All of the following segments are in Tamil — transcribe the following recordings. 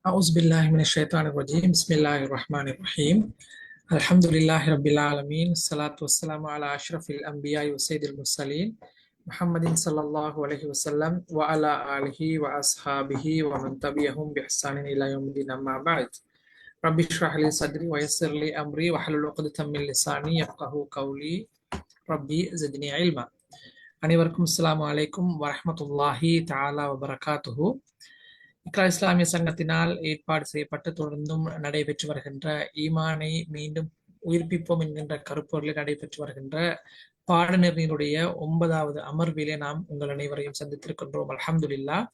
أعوذ بالله من الشيطان الرجيم بسم الله الرحمن الرحيم الحمد لله رب العالمين الصلاة والسلام على أشرف الأنبياء وسيد المرسلين محمد صلى الله عليه وسلم وعلى آله وأصحابه ومن تبعهم بإحسان إلى يوم الدين أما بعد رب اشرح لي صدري ويسر لي أمري واحلل عقدة من لساني يفقهوا قولي ربي زدني علما. அனைவருக்கும் அஸ்ஸலாமு அலைக்கும் வரஹ்மத்துல்லாஹி தஆலா வபரகாத்துஹு. இக்ரா இஸ்லாமிய சங்கத்தினால் ஏற்பாடு செய்யப்பட்டு தொடர்ந்தும் நடைபெற்று வருகின்ற ஈமானை மீண்டும் உயிர்ப்பிப்போம் என்கின்ற கருப்பொருளில் நடைபெற்று வருகின்ற பாடநெறியினுடைய 9வது அமர்விலே நாம் உங்கள் அனைவரையும் சந்தித்திருக்கின்றோம். அல்ஹம்துலில்லாஹ்.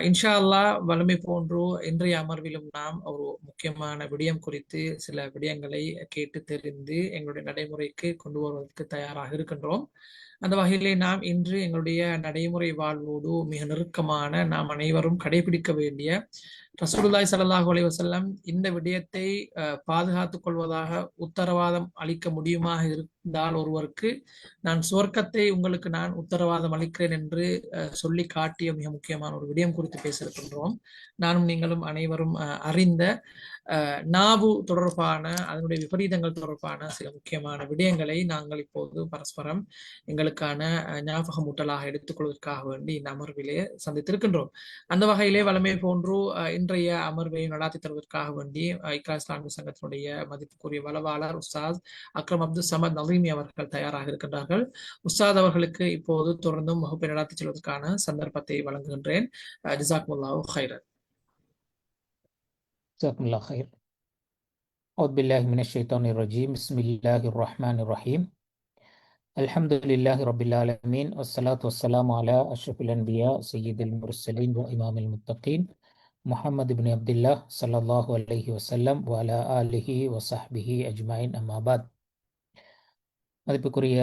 இன்ஷா அல்லாஹ் வலிமை போன்று இன்றைய அமர்விலும் நாம் ஒரு முக்கியமான விடயம் குறித்து சில விடயங்களை கேட்டு தெரிந்து எங்களுடைய நடைமுறைக்கு கொண்டு வருவதற்கு தயாராக இருக்கின்றோம். அந்த வகையிலே நாம் இன்று எங்களுடைய நடைமுறை வாழ்வோடு மிக நெருக்கமான நாம் அனைவரும் கடைபிடிக்க வேண்டிய ரசூலுல்லாஹி ஸல்லல்லாஹு அலைஹி வஸல்லம் இந்த விடயத்தை பாதுகாத்துக் கொள்வதாக உத்தரவாதம் அளிக்க முடியுமாக இருந்தால் ஒருவருக்கு நான் சுவர்க்கத்தை உங்களுக்கு நான் உத்தரவாதம் அளிக்கிறேன் என்று சொல்லி காட்டிய மிக முக்கியமான ஒரு விடயம் குறித்து பேச இருக்கின்றோம். நானும் நீங்களும் அனைவரும் அறிந்த நாவு தொடர்பான அதனுடைய விபரீதங்கள் தொடர்பான சில முக்கியமான விடயங்களை நாங்கள் இப்போது பரஸ்பரம் எங்களுக்கான ஞாபகமூட்டலாக எடுத்துக்கொள்வதற்காக வேண்டி இந்த அமர்விலே சந்தித்திருக்கின்றோம். அந்த வகையிலே வளமை போன்று இன்றைய அமர்வை நடாத்தி தருவதற்காக வேண்டி இக்ரா இஸ்லாமிய சங்கத்தினுடைய மதிப்புக்குரிய வளவாளர் உஸ்தாத் அக்ரம் அப்துல் சமத் நலீமி அவர்கள் தயாராக இருக்கின்றார்கள். உஸ்தாத் அவர்களுக்கு இப்போது தொடர்ந்தும் வகுப்பை நடாத்தி செல்வதற்கான சந்தர்ப்பத்தை வழங்குகின்றேன். ஜஸாக்குமுல்லாஹு ஹைரன். ஜஸாக்குமுல்லாஹ் ஹைர். அவுது பில்லாஹி மினஷ் ஷைத்தானிர் ரஜீம். பிஸ்மில்லாஹிர் ரஹ்மானிர் ரஹீம். அல்ஹம்துலில்லாஹி ரப்பில் ஆலமீன். வஸ்ஸலாத்து வஸ்ஸலாமு அலா அஷ்ரஃபில் அன்பியா சய்யிதில் முர்ஸலீன் வ இமாமில் முத்தகீன் முஹம்மது இப்னு அப்துல்லாஹ் ஸல்லல்லாஹு அலைஹி வஸல்லம் வ அலா ஆலிஹி வ ஸஹ்பிஹி அஜ்மஈன். அம்மா பாத். மதிப்புக்குரிய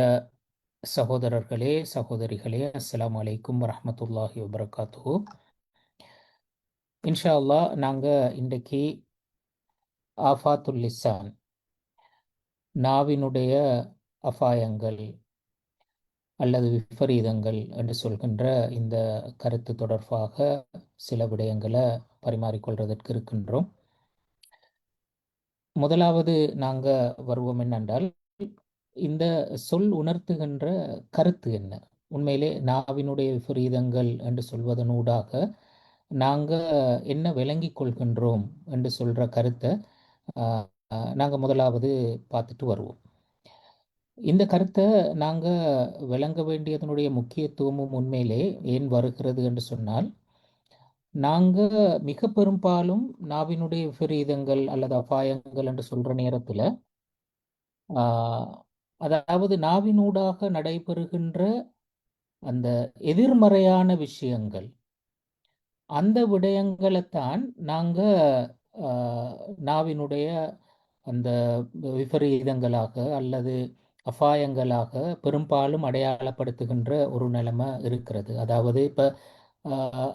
சகோதரர்களே, சகோதரிகளே, அஸ்ஸலாமு அலைக்கும் வரஹ்மத்துல்லாஹி வபரகாத்துஹு. இன்ஷா அல்லாஹ் நாங்கள் இன்றைக்கு ஆஃபாத்துல் லிசான், நாவினுடைய அபாயங்கள் அல்லது விபரீதங்கள் என்று சொல்கின்ற இந்த கருத்து தொடர்பாக சில விடயங்களை பரிமாறிக்கொள்வதற்கு இருக்கின்றோம். முதலாவது நாங்கள் வருவோம் என்னென்றால், இந்த சொல் உணர்த்துகின்ற கருத்து என்ன? உண்மையிலே நாவினுடைய விபரீதங்கள் என்று சொல்வதனூடாக நாங்கள் என்ன விளங்கி கொள்கின்றோம் என்று சொல்கிற கருத்தை நாங்கள் முதலாவது பார்த்துட்டு வருவோம். இந்த கருத்தை நாங்கள் விளங்க வேண்டியதனுடைய முக்கியத்துவமும் உண்மையிலே ஏன் வருகிறது என்று சொன்னால், நாங்கள் மிக பெரும்பாலும் நாவினுடைய விபரீதங்கள் அல்லது அபாயங்கள் என்று சொல்கிற நேரத்தில் அதாவது நாவினூடாக நடைபெறுகின்ற அந்த எதிர்மறையான விஷயங்கள், அந்த விடயங்களைத்தான் நாங்கள் நாவினுடைய அந்த விபரீதங்களாக அல்லது அபாயங்களாக பெரும்பாலும் அடையாளப்படுத்துகின்ற ஒரு நிலைமை இருக்கிறது. அதாவது இப்போ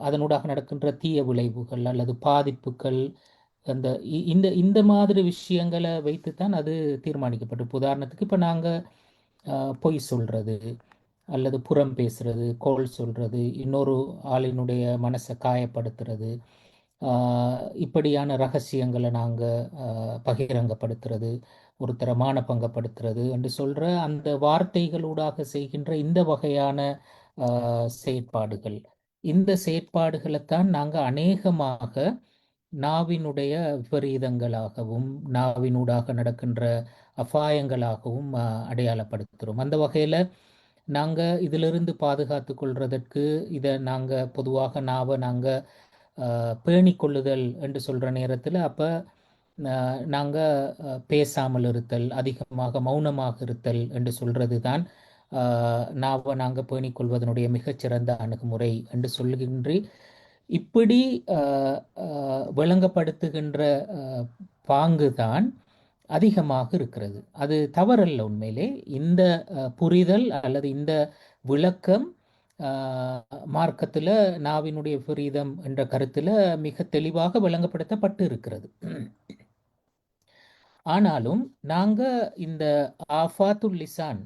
அதனூடாக நடக்கின்ற தீய விளைவுகள் அல்லது பாதிப்புகள், அந்த இந்த இந்த மாதிரி விஷயங்களை வைத்துத்தான் அது தீர்மானிக்கப்பட்டு. உதாரணத்துக்கு இப்போ நாங்கள் பொய் சொல்கிறது அல்லது புறம் பேசுறது, கோள் சொல்கிறது, இன்னொரு ஆளினுடைய மனசை காயப்படுத்துறது, இப்படியான ரகசியங்களை நாங்கள் பகிரங்கப்படுத்துறது, ஒருத்தரை மானபங்கப்படுத்துறது என்று சொல்கிற அந்த வார்த்தைகளூடாக செய்கின்ற இந்த வகையான செயற்பாடுகள், இந்த செயற்பாடுகளைத்தான் நாங்கள் அநேகமாக நாவினுடைய விபரீதங்களாகவும் நாவினூடாக நடக்கின்ற அபாயங்களாகவும் அடையாளப்படுத்துகிறோம். அந்த வகையில் நாங்கள் இதிலிருந்து பாதுகாத்து கொள்வதற்கு இதை நாங்கள் பொதுவாக நாவை நாங்கள் பேணிக்கொள்ளுதல் என்று சொல்கிற நேரத்தில் அப்போ நாங்கள் பேசாமல் இருத்தல், அதிகமாக மௌனமாக இருத்தல் என்று சொல்கிறது தான் நாவை நாங்கள் பேணிக்கொள்வதனுடைய மிகச்சிறந்த அணுகுமுறை என்று சொல்கின்ற இப்படி விளங்கப்படுத்துகின்ற பாங்கு தான் அதிகமாக இருக்கிறது. அது தவறல்ல. உண்மையிலே இந்த புரிதல் அல்லது இந்த விளக்கம் மார்க்கத்தில் நாவினுடைய விபரீதம் என்ற கருத்தில் மிக தெளிவாக விளங்கப்படுத்தப்பட்டு இருக்கிறது. ஆனாலும் நாங்கள் இந்த ஆஃபாத்துல் லிசான்,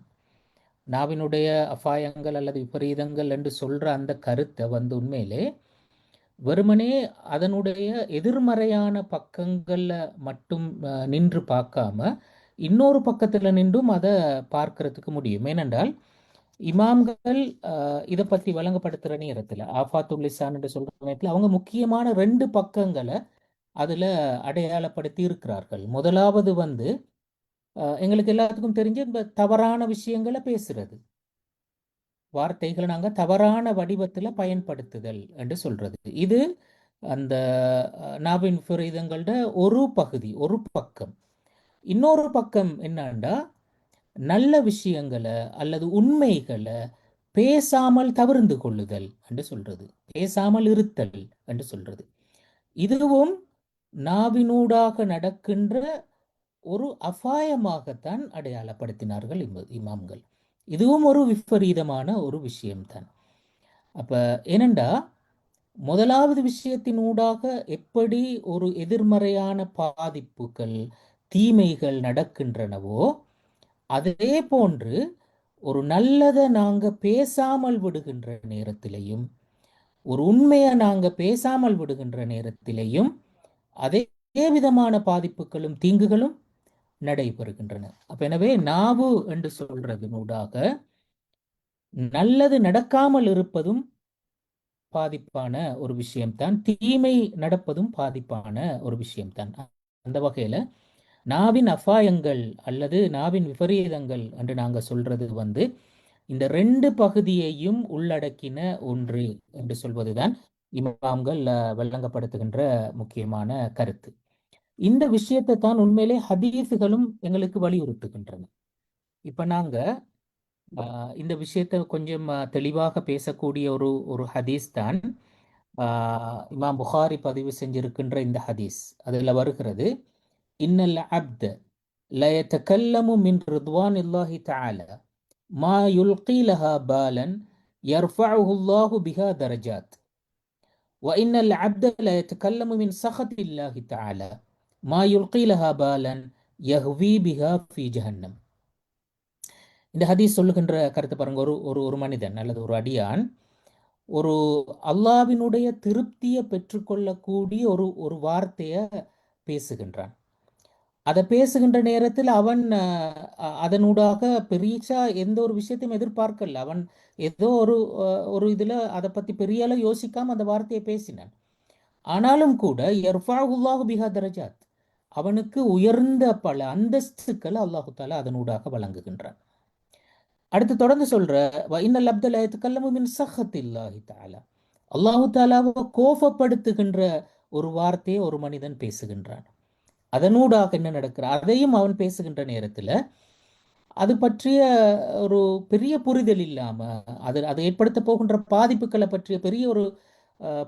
நாவினுடைய அபாயங்கள் அல்லது விபரீதங்கள் என்று சொல்கிற அந்த கருத்தை உண்மையிலே வெறுமனே அதனுடைய எதிர்மறையான பக்கங்கள்ல மட்டும் நின்று பார்க்காம இன்னொரு பக்கத்துல நின்றும் அதை பார்க்கறதுக்கு முடியும். ஏனென்றால் இமாம்கள் இதை பற்றி வழங்கப்படுத்துகிற நேரத்தில் ஆஃபாத்துல் லிசான் என்று சொல்ற நேரத்தில் அவங்க முக்கியமான 2 பக்கங்களை அதுல அடையாளப்படுத்தி இருக்கிறார்கள். முதலாவது வந்து எங்களுக்கு எல்லாத்துக்கும் தெரிஞ்ச இந்த தவறான விஷயங்களை பேசுறது, வார்த்தைகளை நாங்க தவறான வடிவத்துல பயன்படுத்துதல் என்று சொல்றது. இது அந்த நாவின் விபரீதங்களோட ஒரு பகுதி, ஒரு பக்கம். இன்னொரு பக்கம் என்னன்னா நல்ல விஷயங்களை அல்லது உண்மைகளை பேசாமல் தவிர்ந்து கொள்ளுதல் என்று சொல்றது, பேசாமல் இருத்தல் என்று சொல்றது. இதுவும் நாவினூடாக நடக்கின்ற ஒரு அபாயமாகத்தான் அடையாளப்படுத்தினார்கள் இமாம்கள். இதுவும் ஒரு விபரீதமான ஒரு விஷயம்தான். அப்ப ஏனெண்டா முதலாவது விஷயத்தினூடாக எப்படி ஒரு எதிர்மறையான பாதிப்புகள் தீமைகள் நடக்கின்றனவோ அதே போன்று ஒரு நல்லதை நாங்க பேசாமல் விடுகின்ற நேரத்திலையும் ஒரு உண்மையை நாங்க பேசாமல் விடுகின்ற நேரத்திலையும் அதே விதமான பாதிப்புகளும் தீங்குகளும் நடைபெறுகின்றன. அப்ப எனவே நாவு என்று சொல்றதனூடாக நல்லது நடக்காமல் இருப்பதும் பாதிப்பான ஒரு விஷயம்தான், தீமை நடப்பதும் பாதிப்பான ஒரு விஷயம்தான். அந்த வகையில நாவின் அபாயங்கள் அல்லது நாவின் விபரீதங்கள் என்று நாங்க சொல்றது வந்து இந்த 2 பகுதியையும் உள்ளடக்கின ஒன்று என்று சொல்வதுதான் இமாம்கள் வழங்கப்படுத்துகின்ற முக்கியமான கருத்து. இந்த விஷயத்தை தான் உண்மையிலே ஹதீஸுகளும் எங்களுக்கு வலியுறுத்துகின்றன. இப்ப நாங்க இந்த விஷயத்தை கொஞ்சம் தெளிவாக பேசக்கூடிய ஒரு ஹதீஸ் தான் இமாம் புகாரி பதிவு செஞ்சிருக்கின்ற இந்த ஹதீஸ். அதுல வருகிறது, இன்னல் அப்த ல யதகல்லமு மின் ரிضوانில்லாஹி தஆலா மா யுல்கி லஹா பாலன் யர்ஃபஉஹு அல்லாஹு பிஹா தரஜாத் وإن العبد لا يتكلم من سخط الله تعالى ما يلقي لها بالا يهوي بها في جهنم. இந்த ஹதீஸ் சொல்லுகின்ற கருத்து பாருங்க, ஒரு மனிதன் அல்லது ஒரு அடியான் ஒரு அல்லாஹ்வினுடைய திருப்தியை பெற்றுக்கொள்ளக்கூடிய ஒரு வார்த்தையை பேசுகின்றான். அதை பேசுகின்ற நேரத்தில் அவன் அதனூடாக பெரிசா எந்த ஒரு விஷயத்தையும் எதிர்பார்க்கல. அவன் ஏதோ ஒரு இதுல அதை பத்தி பெரிய அளவு யோசிக்காம அந்த வார்த்தையை பேசினான். ஆனாலும் கூட யர்ஃபஉல்லாஹு பிஹா தரஜாத், அவனுக்கு உயர்ந்த பல அந்தஸ்துக்களை அல்லாஹு தாலா அதனூடாக வழங்குகின்றான். அடுத்து தொடர்ந்து சொல்ற, இன்னல் அப்த லா யதகல்லமு மின் சஹத்தில்லாஹி தஆலா, அல்லாஹு தாலாவை கோபப்படுத்துகின்ற ஒரு வார்த்தையை ஒரு மனிதன் பேசுகின்றான். அதனூடாக என்ன நடக்கிற அதையும் அவன் பேசுகின்ற நேரத்துல அது பற்றிய ஒரு பெரிய புரிதல் இல்லாம, அது ஏற்படுத்த போகின்ற பாதிப்புகளை பற்றிய பெரிய ஒரு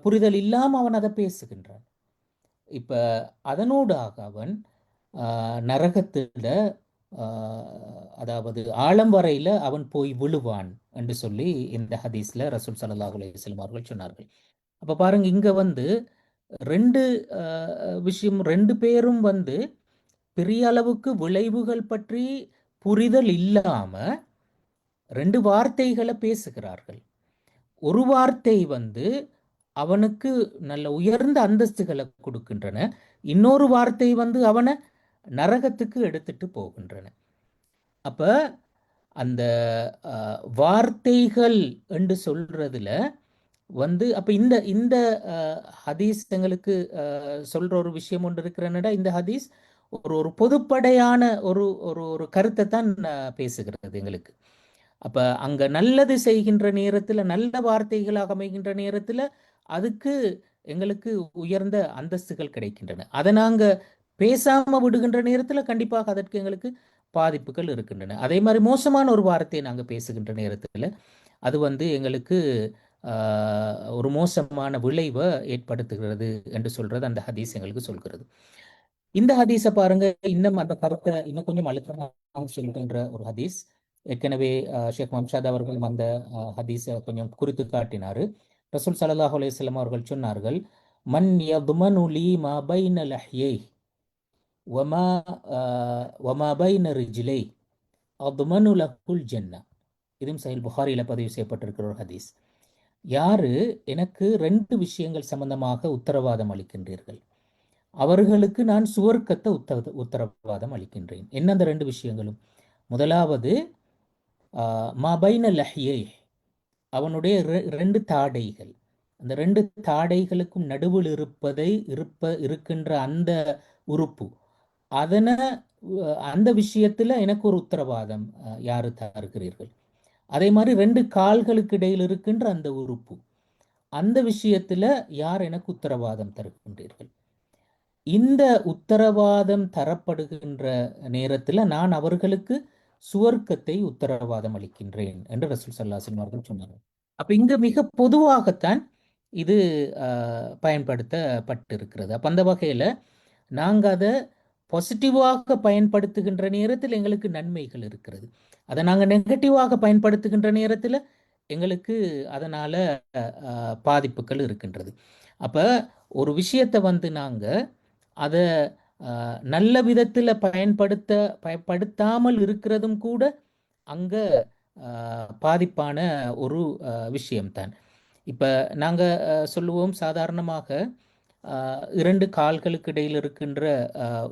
புரிதல் இல்லாம அவன் அதை பேசுகின்றான். இப்ப அதனூடாக அவன் நரகத்துல அதாவது ஆழம் வரையில அவன் போய் விழுவான் என்று சொல்லி இந்த ஹதீஸ்ல ரசூல் ஸல்லல்லாஹு அலைஹி வஸல்லம் அவர்கள் சொன்னார்கள். அப்ப பாருங்க, இங்க வந்து 2 விஷயம், 2 பேரும் வந்து பெரிய அளவுக்கு விளைவுகள் பற்றி புரிதல் இல்லாம 2 வார்த்தைகளை பேசுகிறார்கள். ஒரு வார்த்தை வந்து அவனுக்கு நல்ல உயர்ந்த அந்தஸ்துகளை கொடுக்கின்றன, இன்னொரு வார்த்தை வந்து அவனை நரகத்துக்கு எடுத்துட்டு போகின்றன. அப்ப அந்த வார்த்தைகள் என்று சொல்றதுல வந்து அப்ப இந்த இந்த ஹதீஸ் எங்களுக்கு சொல்ற ஒரு விஷயம் ஒன்று இருக்கிறனடா, இந்த ஹதீஸ் ஒரு பொதுப்படையான ஒரு ஒரு கருத்தை தான் பேசுகிறது எங்களுக்கு. அப்ப அங்க நல்லது செய்கின்ற நேரத்துல, நல்ல வார்த்தைகளாக அமைகின்ற நேரத்துல அதுக்கு எங்களுக்கு உயர்ந்த அந்தஸ்துகள் கிடைக்கின்றன. அதை நாங்க பேசாம விடுகின்ற நேரத்துல கண்டிப்பாக அதற்கு எங்களுக்கு பாதிப்புகள் இருக்கின்றன. அதே மாதிரி மோசமான ஒரு வார்த்தையை நாங்க பேசுகின்ற நேரத்துல அது வந்து எங்களுக்கு ஒரு மோசமான விளைவை ஏற்படுத்துகிறது என்று சொல்றது அந்த ஹதீஸ் எங்களுக்கு சொல்கிறது. இந்த ஹதீஸை பாருங்க, இன்னும் அந்த கருத்தை இன்னும் கொஞ்சம் அழுத்தமாக சொல்கின்ற ஒரு ஹதீஸ். ஏற்கனவே ஷேக் மம்ஷாத் அவர்கள் அந்த ஹதீஸை கொஞ்சம் குறித்து காட்டினாரு. ரசூல் ஸல்லல்லாஹு அலைஹி வஸல்லம் அவர்கள் சொன்னார்கள், மன் யதுமனு லீ மா பைன லஹ்யை வமா வமா பைன ரிஜ்லை அதுமனு லஹுல் ஜன்னா. இதுவும் சஹீஹ் புகாரியில பதிவு செய்யப்பட்டிருக்கிற ஒரு ஹதீஸ். யாரு எனக்கு 2 விஷயங்கள் சம்பந்தமாக உத்தரவாதம் அளிக்கின்றீர்கள், அவர்களுக்கு நான் சுவர்க்கத்தை உத்தரவாதம் அளிக்கின்றேன். என்ன அந்த 2 விஷயங்களும்? முதலாவது, மபைன லஹ்யை, அவனுடைய 2 தாடைகள், அந்த 2 தாடைகளுக்கும் நடுவில் இருக்கின்ற அந்த உறுப்பு, அதன அந்த விஷயத்துல எனக்கு ஒரு உத்தரவாதம் யாரு தருகிறீர்கள். அதே மாதிரி 2 கால்களுக்கு இடையில் இருக்கின்ற அந்த உறுப்பு, அந்த விஷயத்துல யார் எனக்கு உத்தரவாதம் தருகின்றீர்கள். இந்த உத்தரவாதம் தரப்படுகின்ற நேரத்தில் நான் அவர்களுக்கு சுவர்க்கத்தை உத்தரவாதம் அளிக்கின்றேன் என்று ரசூல் ஸல்லல்லாஹு அலைஹி வஸல்லம் அவர்கள் சொன்னார்கள். அப்ப இங்க மிக பொதுவாகத்தான் இது பயன்படுத்தப்பட்டிருக்கிறது. அப்ப அந்த வகையில நாங்க அதை பாசிட்டிவாக பயன்படுத்துகின்ற நேரத்தில் எங்களுக்கு நன்மைகள் இருக்கிறது. அதை நாங்கள் நெகட்டிவாக பயன்படுத்துகின்ற நேரத்தில் எங்களுக்கு அதனால பாதிப்புகள் இருக்கின்றது. அப்ப ஒரு விஷயத்தை நாங்க அதை நல்ல விதத்தில் பயன்படுத்தாமல் இருக்கிறதும் கூட அங்க பாதிப்பான ஒரு விஷயம்தான். இப்ப நாங்க சொல்லுவோம் சாதாரணமாக 2 கால்களுக்கு இடையில் இருக்கின்ற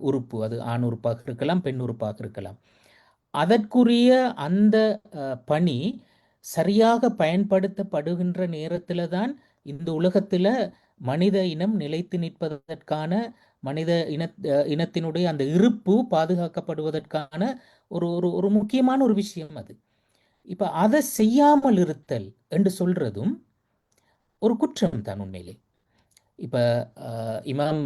உறுப்பு, அது ஆண் உறுப்பாக இருக்கலாம், பெண் உறுப்பாக இருக்கலாம். அதற்குரிய அந்த பணி சரியாக பயன்படுத்தப்படுகின்ற நேரத்தில் தான் இந்த உலகத்தில் மனித இனம் நிலைத்து நிற்பதற்கான, மனித இனத்தினுடைய அந்த இருப்பு பாதுகாக்கப்படுவதற்கான ஒரு ஒரு ஒரு முக்கியமான ஒரு விஷயம் அது. இப்ப அதை செய்யாமல் இருத்தல் என்று சொல்றதும் ஒரு குற்றம் தான் உண்மையிலே. இப்ப இமாம்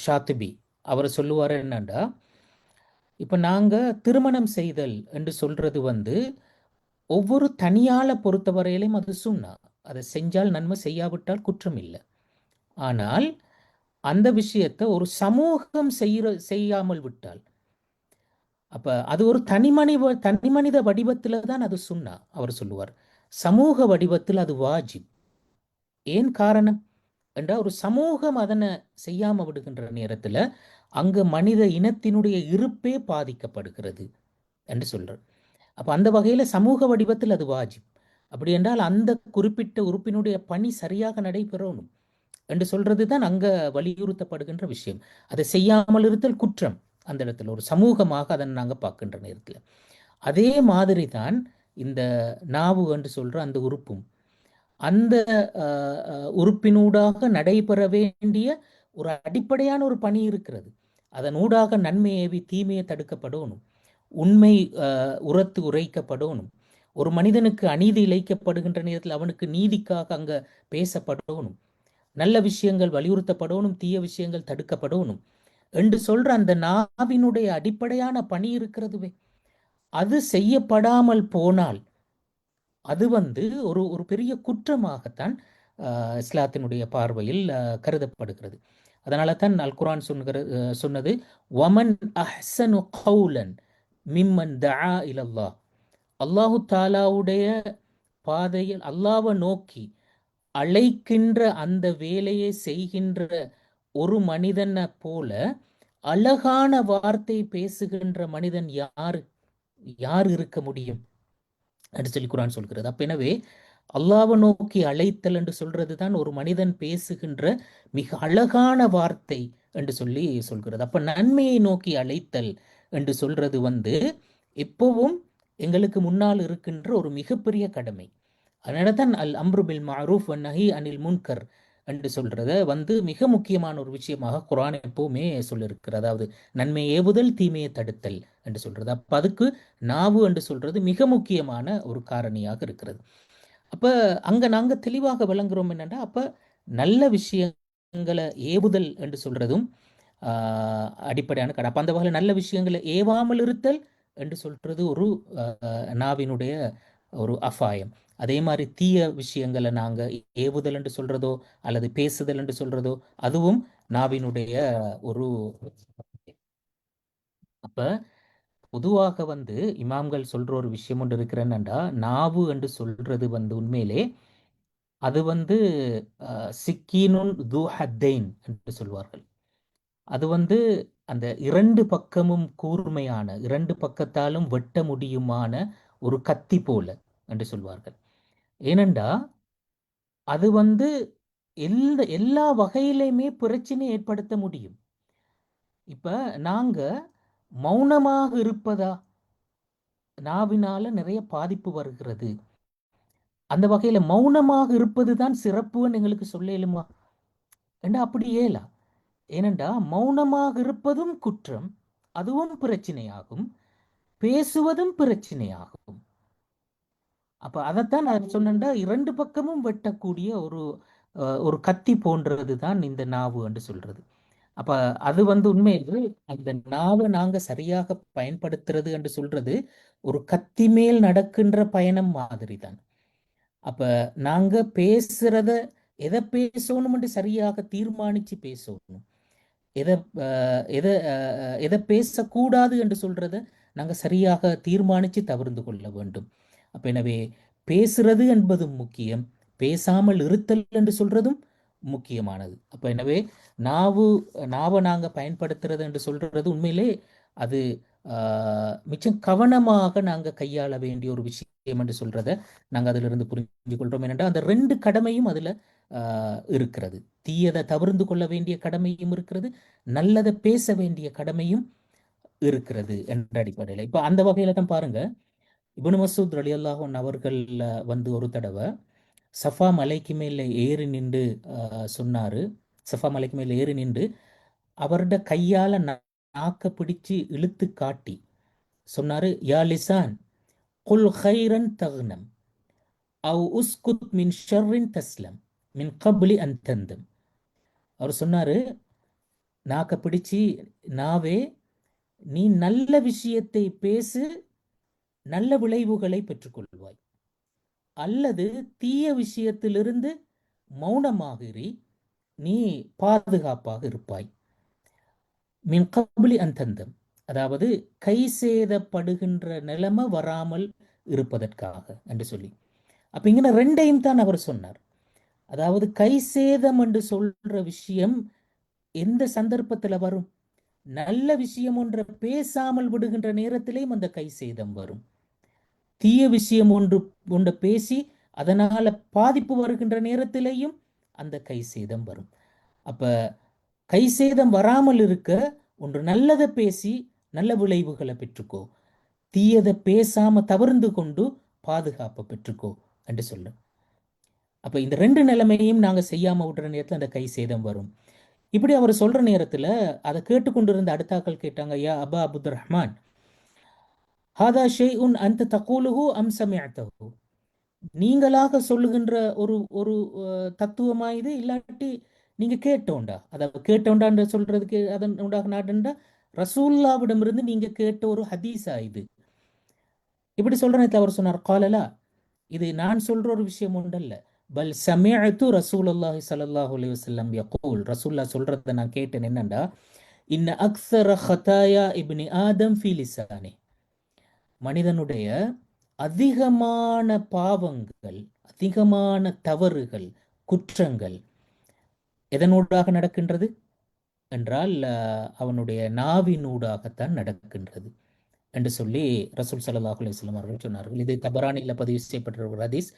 ஷாத்திபி அவர் சொல்லுவார் என்னண்டா, இப்ப நாங்க திருமணம் செய்தல் என்று சொல்றது ஒவ்வொரு தனியால பொறுத்தவரையிலும் அது சுன்னா, அதை செஞ்சால் நன்மை, செய்யாவிட்டால் குற்றம் இல்லை. ஆனால் அந்த விஷயத்தை ஒரு சமூகம் செய்யாமல் விட்டால், அப்ப அது ஒரு தனிமனித வடிவத்தில் தான் அது சுன்னா அவர் சொல்லுவார். சமூக வடிவத்தில் அது வாஜிப். ஏன் காரணம் என்றால், ஒரு சமூகம் அதனை செய்யாம விடுகின்ற நேரத்தில் அங்கு மனித இனத்தினுடைய இருப்பே பாதிக்கப்படுகிறது என்று சொல்றார். அப்ப அந்த வகையில சமூக வடிவத்தில் அது வாஜிப். அப்படி என்றால் அந்த குறிப்பிட்ட உறுப்பினுடைய பணி சரியாக நடைபெறணும் என்று சொல்றது தான் அங்க வலியுறுத்தப்படுகின்ற விஷயம். அதை செய்யாமல் இருத்தல் குற்றம். அந்த இடத்துல ஒரு சமூகமாக அதை நாங்க பார்க்கின்ற நேரத்தில் அதே மாதிரி தான் இந்த நாவு என்று சொல்ற அந்த உறுப்பும், அந்த உறுப்பினூடாக நடைபெற வேண்டிய ஒரு அடிப்படையான ஒரு பணி இருக்கிறது. அதனூடாக நன்மை ஏவி தீமையை தடுக்கப்படணும், உண்மை உரத்து உரைக்கப்படணும், ஒரு மனிதனுக்கு அநீதி இழைக்கப்படுகின்ற நேரத்தில் அவனுக்கு நீதிக்காக அங்க பேசப்படணும், நல்ல விஷயங்கள் வலியுறுத்தப்படணும், தீய விஷயங்கள் தடுக்கப்படணும் என்று சொல்ற அந்த நாவினுடைய அடிப்படையான பணி இருக்கிறதுவே, அது செய்யப்படாமல் போனால் அது ஒரு ஒரு பெரிய குற்றமாகத்தான் இஸ்லாத்தினுடைய பார்வையில் கருதப்படுகிறது. அதனால தான் அல் குர்ஆன் சொன்னது வமன் அஹ்ஸனு கௌலன் மிம்மன் தஆ இலல்லாஹ், அல்லாஹு தாலாவுடைய பாதையில் அல்லாஹ்வை நோக்கி அழைக்கின்ற அந்த வேலையை செய்கின்ற ஒரு மனிதனை போல அழகான வார்த்தை பேசுகின்ற மனிதன் யார் இருக்க முடியும் என்று சொல்லி குர்ஆன் சொல்கிறது. அப்ப எனவே அல்லாஹ்வை நோக்கி அழைத்தல் என்று சொல்றது தான் ஒரு மனிதன் பேசுகின்ற மிக அழகான வார்த்தை என்று சொல்லி சொல்கிறது. அப்ப நன்மையை நோக்கி அழைத்தல் என்று சொல்றது எப்பவும் எங்களுக்கு முன்னால் இருக்கின்ற ஒரு மிகப்பெரிய கடமை. அதனால தான் அல் அம்ரு பில் மஅரூஃப் வன் நஹி அனில் முன்கர் என்று சொல்றத மிக முக்கியமான ஒரு விஷயமாக குர்ஆன் எப்பவுமே சொல்லியிருக்கிறது. அதாவது நன்மை ஏவுதல், தீமையை தடுத்தல் என்று சொல்றது. அப்ப அதுக்கு நாவு என்று சொல்றது மிக முக்கியமான ஒரு காரணியாக இருக்கிறது. அப்ப அங்க நாங்க தெளிவாக விளங்குறோம் என்னன்னா, அப்ப நல்ல விஷயங்களை ஏவுதல் என்று சொல்றதும் அடிப்படையான கடை. அப்ப அந்த வகையில் நல்ல விஷயங்களை ஏவாமல் இருத்தல் என்று சொல்றது ஒரு நாவினுடைய ஒரு அபாயம். அதே மாதிரி தீய விஷயங்களை நாங்க ஏவுதல் என்று சொல்றதோ அல்லது பேசுதல் என்று சொல்றதோ அதுவும் நாவினுடைய ஒரு. அப்ப பொதுவாக இமாம்கள் சொல்ற ஒரு விஷயம் ஒன்று இருக்கிறேன்னா, நாவு என்று சொல்றது உண்மையிலே அது சிக்கீனுன் து ஹத்தைன் என்று சொல்வார்கள். அது அந்த 2 பக்கமும் கூர்மையான, 2 பக்கத்தாலும் வெட்ட முடியுமான ஒரு கத்தி போல என்று சொல்வார்கள். ஏனென்றா அது எல்லா வகையிலையுமே பிரச்சனை ஏற்படுத்த முடியும். இப்ப நாங்க மௌனமாக இருப்பதா, நாவினால நிறைய பாதிப்பு வருகிறது. அந்த வகையில மௌனமாக இருப்பதுதான் சிறப்புன்னு எங்களுக்கு சொல்ல இயலுமா? ஏண்டா அப்படி ஏலா. ஏனென்றா மௌனமாக இருப்பதும் குற்றம், அதுவும் பிரச்சனையாகும். பேசுவதும் பிரச்சனையாகும். அப்ப அதைத்தான் நான் சொன்னேன்டா, இரண்டு பக்கமும் வெட்டக்கூடிய ஒரு கத்தி போன்றது தான் இந்த நாவு என்று சொல்றது. அப்ப அது உண்மையிலே அந்த நாவை நாங்க சரியாக பயன்படுத்துறது என்று சொல்றது ஒரு கத்தி மேல் நடக்கின்ற பயணம் மாதிரி தான். அப்ப நாங்க பேசுறத எதை பேசணும்னு சரியாக தீர்மானிச்சு பேசணும். எதை எதை எதை பேசக்கூடாது என்று சொல்றத நாங்க சரியாக தீர்மானிச்சு தவிர்த்து கொள்ள வேண்டும். அப்ப எனவே பேசுறது என்பதும் முக்கியம், பேசாமல் இருத்தல் என்று சொல்றதும் முக்கியமானது. அப்ப எனவே நாவு நாவை நாங்க பயன்படுத்துறது என்று சொல்றது உண்மையிலே அது மிச்சம் கவனமாக நாங்க கையாள வேண்டிய ஒரு விஷயம் என்று சொல்றத நாங்க அதுல இருந்து புரிஞ்சு கொள்றோம். ஏனென்றால் அந்த ரெண்டு கடமையும் அதுல இருக்கிறது. தீயதை தவிர்த்து கொள்ள வேண்டிய கடமையும் இருக்கிறது, நல்லதை பேச வேண்டிய கடமையும் இருக்கிறது என்ற அடிப்படையில். இப்ப அந்த வகையில தான் பாருங்க, இப்னு மசூத் ரலியல்லாஹு அன்ஹு அவர்கள் ஒரு தடவை சஃபா மலைக்கு மேல ஏறி நின்று சொன்னாரு. சஃபா மலைக்கு மேல ஏறி நின்று அவருடைய கையால நாக்க பிடிச்சு இழுத்து காட்டி சொன்னாரு, யா லிசான் குல் ஹைரன் தக்னம் அவ் உஸ்குத் மின் ஷர்ரின் தஸ்லம் மின் கப்லி அன் தந்தம். அவர் சொன்னாரு, நாக்க பிடிச்சு, நாவே நீ நல்ல விஷயத்தை பேசு, நல்ல விளைவுகளை பெற்றுக்கொள்வாய், அல்லது தீய விஷயத்திலிருந்து மௌனமாகிறி நீ பாதுகாப்பாக இருப்பாய். மின் கபுலி அந்தந்தம், அதாவது கை சேதப்படுகின்ற நிலைமை வராமல் இருப்பதற்காக என்று சொல்லி. அப்ப இங்க ரெண்டையும் தான் அவர் சொன்னார். அதாவது கை சேதம் என்று சொல்ற விஷயம் எந்த சந்தர்ப்பத்தில் வரும்? நல்ல விஷயம் ஒன்றை பேசாமல் விடுகின்ற நேரத்திலேயும் அந்த கை சேதம் வரும். தீய விஷயம் ஒன்று பேசி அதனால பாதிப்பு வருகின்ற நேரத்திலேயும் அந்த கை சேதம் வரும். அப்ப கை சேதம் வராமல் இருக்க ஒன்று நல்லதை பேசி நல்ல விளைவுகளை பெற்றுக்கோ, தீயதை பேசாம தவிர்ந்து கொண்டு பாதுகாப்பை பெற்றுக்கோ என்று சொல்ல. அப்ப இந்த ரெண்டு நிலைமையும் நாங்க செய்யாம விடுற நேரத்தில் அந்த கை சேதம் வரும். இப்படி அவர் சொல்ற நேரத்துல அதை கேட்டுக்கொண்டிருந்த அடுத்தாக்கள் கேட்டாங்க, யா அபா அப்துர் ரஹ்மான், ஹாதா ஷைஉன் அன்த தகூலுஹு அம் சமிஅதஹு, நீங்களாக சொல்லுகின்ற ஒரு ஒரு தத்துவமா இது, இல்லாட்டி நீங்க கேட்டோண்டா? அதாவது கேட்டோண்டான்னு சொல்றதுக்கு அதன் உண்டாக நாடுண்டா ரசூல்லாவிடமிருந்து நீங்க கேட்ட ஒரு ஹதீஸா இது? இப்படி சொல்ற நேரத்தில் அவர் சொன்னார், காலலா, இது நான் சொல்ற ஒரு விஷயம் உண்டல்ல, பல் சமிஅத்து ரசூலுல்லாஹி ஸல்லல்லாஹு அலைஹி வஸல்லம் யகூல், ரசூல்லா சொல்றதை நான் கேட்டேன். என்னண்டா, இன்ன அக்ஸர ஹதாயா இப்னி ஆதம் ஃபீ லிசானி, மனிதனுடைய அதிகமான பாவங்கள், அதிகமான தவறுகள், குற்றங்கள் எதனூடாக நடக்கின்றது என்றால் அவனுடைய நாவினூடாகத்தான் நடக்கின்றது என்று சொல்லி ரசூல் ஸல்லல்லாஹு அலைஹி வஸல்லம் அவர்கள் சொன்னார்கள். இது தபரானியில் பதிவு செய்யப்பட்ட ஒரு ஹதீஸ்.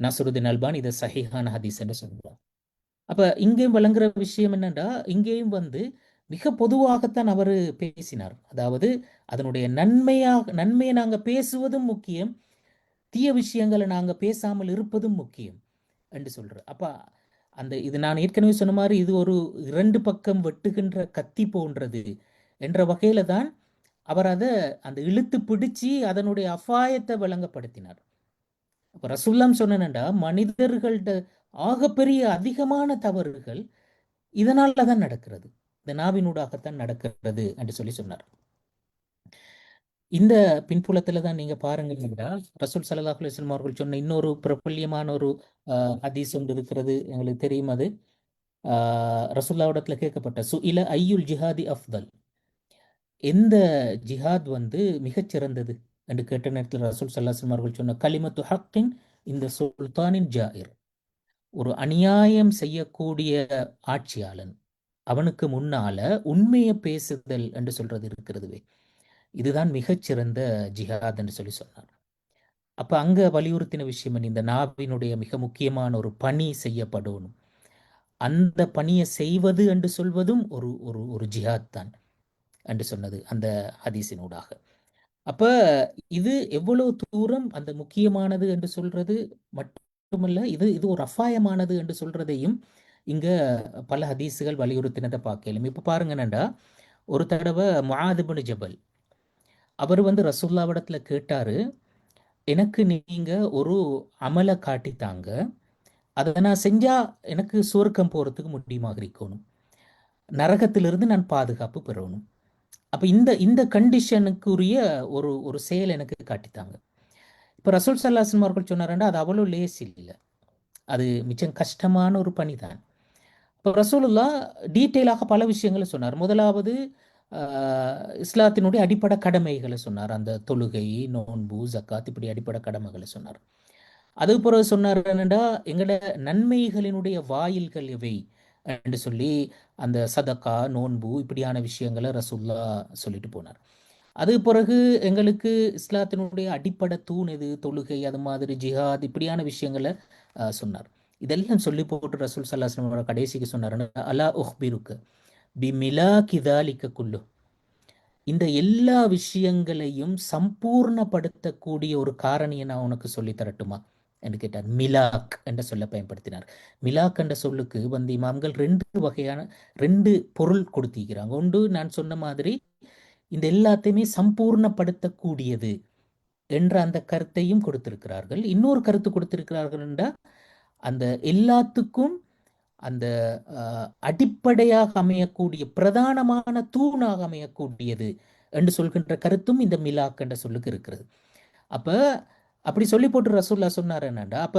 நஸ்ருதீன் அல்பானி இதை சஹீஹான ஹதீஸ் என்று சொல்றார். அப்ப இங்கேயும் வழங்குற விஷயம் என்னன்னா, இங்கேயும் மிக பொதுவாகத்தான் அவர் பேசினார். அதாவது அதனுடைய நன்மையை நாங்க பேசுவதும் முக்கியம், தீய விஷயங்களை நாங்க பேசாமல் இருப்பதும் முக்கியம் என்று சொல்ற. அப்ப இது நான் ஏற்கனவே சொன்ன மாதிரி இது ஒரு இரண்டு பக்கம் வெட்டுகின்ற கத்தி போன்றது என்ற வகையில தான் அவர் அந்த இழுத்து பிடிச்சு அதனுடைய அபாயத்தை விளங்கப்படுத்தினார். அப்ப ரசூல்லாம் சொன்னேன்டா, மனிதர்கள்ட ஆகப்பெரிய அதிகமான தவறுகள் இதனால தான் நடக்கிறது, இந்த நாவினூடாகத்தான் நடக்கிறது என்று சொல்லி சொன்னார். இந்த பின்புலத்துல தான் நீங்க பாருங்க, ரசூல் ஸல்லல்லாஹு அலைஹி வஸல்லம் அவர்கள் சொன்ன இன்னொரு பிரபல்யமான ஒரு ஹதீஸ் ஒன்று இருக்கிறது, எங்களுக்கு தெரியும். அது ரசூல்லாவிடத்துல கேட்கப்பட்ட சுஇல ஐயுல் ஜிஹாதி அஃதல், எந்த ஜிஹாத் மிகச்சிறந்தது என்று கேட்ட நேரத்தில் ரசூல் ஸல்லல்லாஹு அலைஹி வஸல்லம் அவர்கள் சொன்ன கலிமத்து ஹக்கின் இந்த சுல்தானின் ஜாயிர், ஒரு அநியாயம் செய்யக்கூடிய ஆட்சியாளன் அவனுக்கு முன்னால உண்மையை பேசுதல் என்று சொல்றது இருக்கிறதுவே, இதுதான் மிகச்சிறந்த ஜிஹாத் என்று சொல்லி சொன்னார். அப்ப அங்க வலியுறுத்தின விஷயம் என்ன? இந்த நாவினுடைய மிக முக்கியமான ஒரு பணி செய்யப்படணும். அந்த பணியை செய்வது என்று சொல்வதும் ஒரு ஒரு ஒரு ஜிஹாத் தான் என்று சொன்னது அந்த ஹதீஸினூடாக. அப்ப இது எவ்வளவு தூரம் அந்த முக்கியமானது என்று சொல்றது மட்டுமல்ல, இது இது ஒரு அபாயமானது என்று சொல்றதையும் இங்க பல ஹதீஸுகள் வலியுறுத்தினதை பார்க்கலாம். இப்ப பாருங்க என்னடா, ஒரு தடவை முஆத் இப்னு ஜபல் அவர் ரசூலுல்லாஹ்விடத்துல கேட்டாரு, எனக்கு நீங்க ஒரு அமலை காட்டித்தாங்க, அதை நான் செஞ்சா எனக்கு சுவர்க்கம் போறதுக்கு முடியுமாக இருக்கணும், நரகத்திலிருந்து நான் பாதுகாப்பு பெறணும். அப்ப இந்த இந்த கண்டிஷனுக்குரிய ஒரு ஒரு செயல் எனக்கு காட்டித்தாங்க. இப்ப ரசூல் ஸல்லல்லாஹு அலைஹி வஸல்லம் அவர்கள் சொன்னாருன்னா, அது அவ்வளவு லேஸ் இல்லை, அது மிச்சம் கஷ்டமான ஒரு பணிதான். இப்போ ரசூலுல்லாஹ் டீட்டெயிலாக பல விஷயங்களை சொன்னார். முதலாவது இஸ்லாத்தினுடைய அடிப்படை கடமைகளை சொன்னார். அந்த தொழுகை, நோன்பு, ஜக்காத், இப்படி அடிப்படை கடமைகளை சொன்னார். அது பிறகு சொன்னார் என்னடா, எங்களோட நன்மைகளினுடைய வாயில்கள் எவை என்று சொல்லி அந்த சதக்கா, நோன்பு இப்படியான விஷயங்களை ரசூல்லா சொல்லிட்டு போனார். அது பிறகு எங்களுக்கு இஸ்லாத்தினுடைய அடிப்படை தூண் எது, தொழுகை, அது மாதிரி ஜிஹாத் இப்படியான விஷயங்களை சொன்னார். இதெல்லாம் சொல்லி போட்டு ரசூல் ஸல்லல்லாஹு அலைஹி வஸல்லம் கடைசிக்கு சொன்னார், அலா உஹ்பிருக்க பி மிலா கிதாலிக்க குல்லு, இந்த எல்லா விஷயங்களையும் சம்பூர்ணப்படுத்தக்கூடிய ஒரு காரணியை நான் உனக்கு சொல்லி தரட்டுமா என்று கேட்டார். மிலாக் என்ற சொல்ல பயன்படுத்தினார். மிலாக் என்ற சொல்லுக்கு இமாம்கள் ரெண்டு பொருள் கொடுத்திருக்கிறாங்க. ஒன்று, நான் சொன்ன மாதிரி இந்த எல்லாத்தையுமே சம்பூர்ணப்படுத்தக்கூடியது என்ற அந்த கருத்தையும் கொடுத்திருக்கிறார்கள். இன்னொரு கருத்து கொடுத்திருக்கிறார்கள் என்றால், அந்த எல்லாத்துக்கும் அந்த அடிப்படையாக அமையக்கூடிய பிரதானமான தூணாக அமையக்கூடியது என்று சொல்கின்ற கருத்தும் இந்த மிலாக் என்ற சொல்லுக்கு இருக்கிறது. அப்ப அப்படி சொல்லி போட்டு ரசூல்லா சொன்னார் என்னண்டா, அப்ப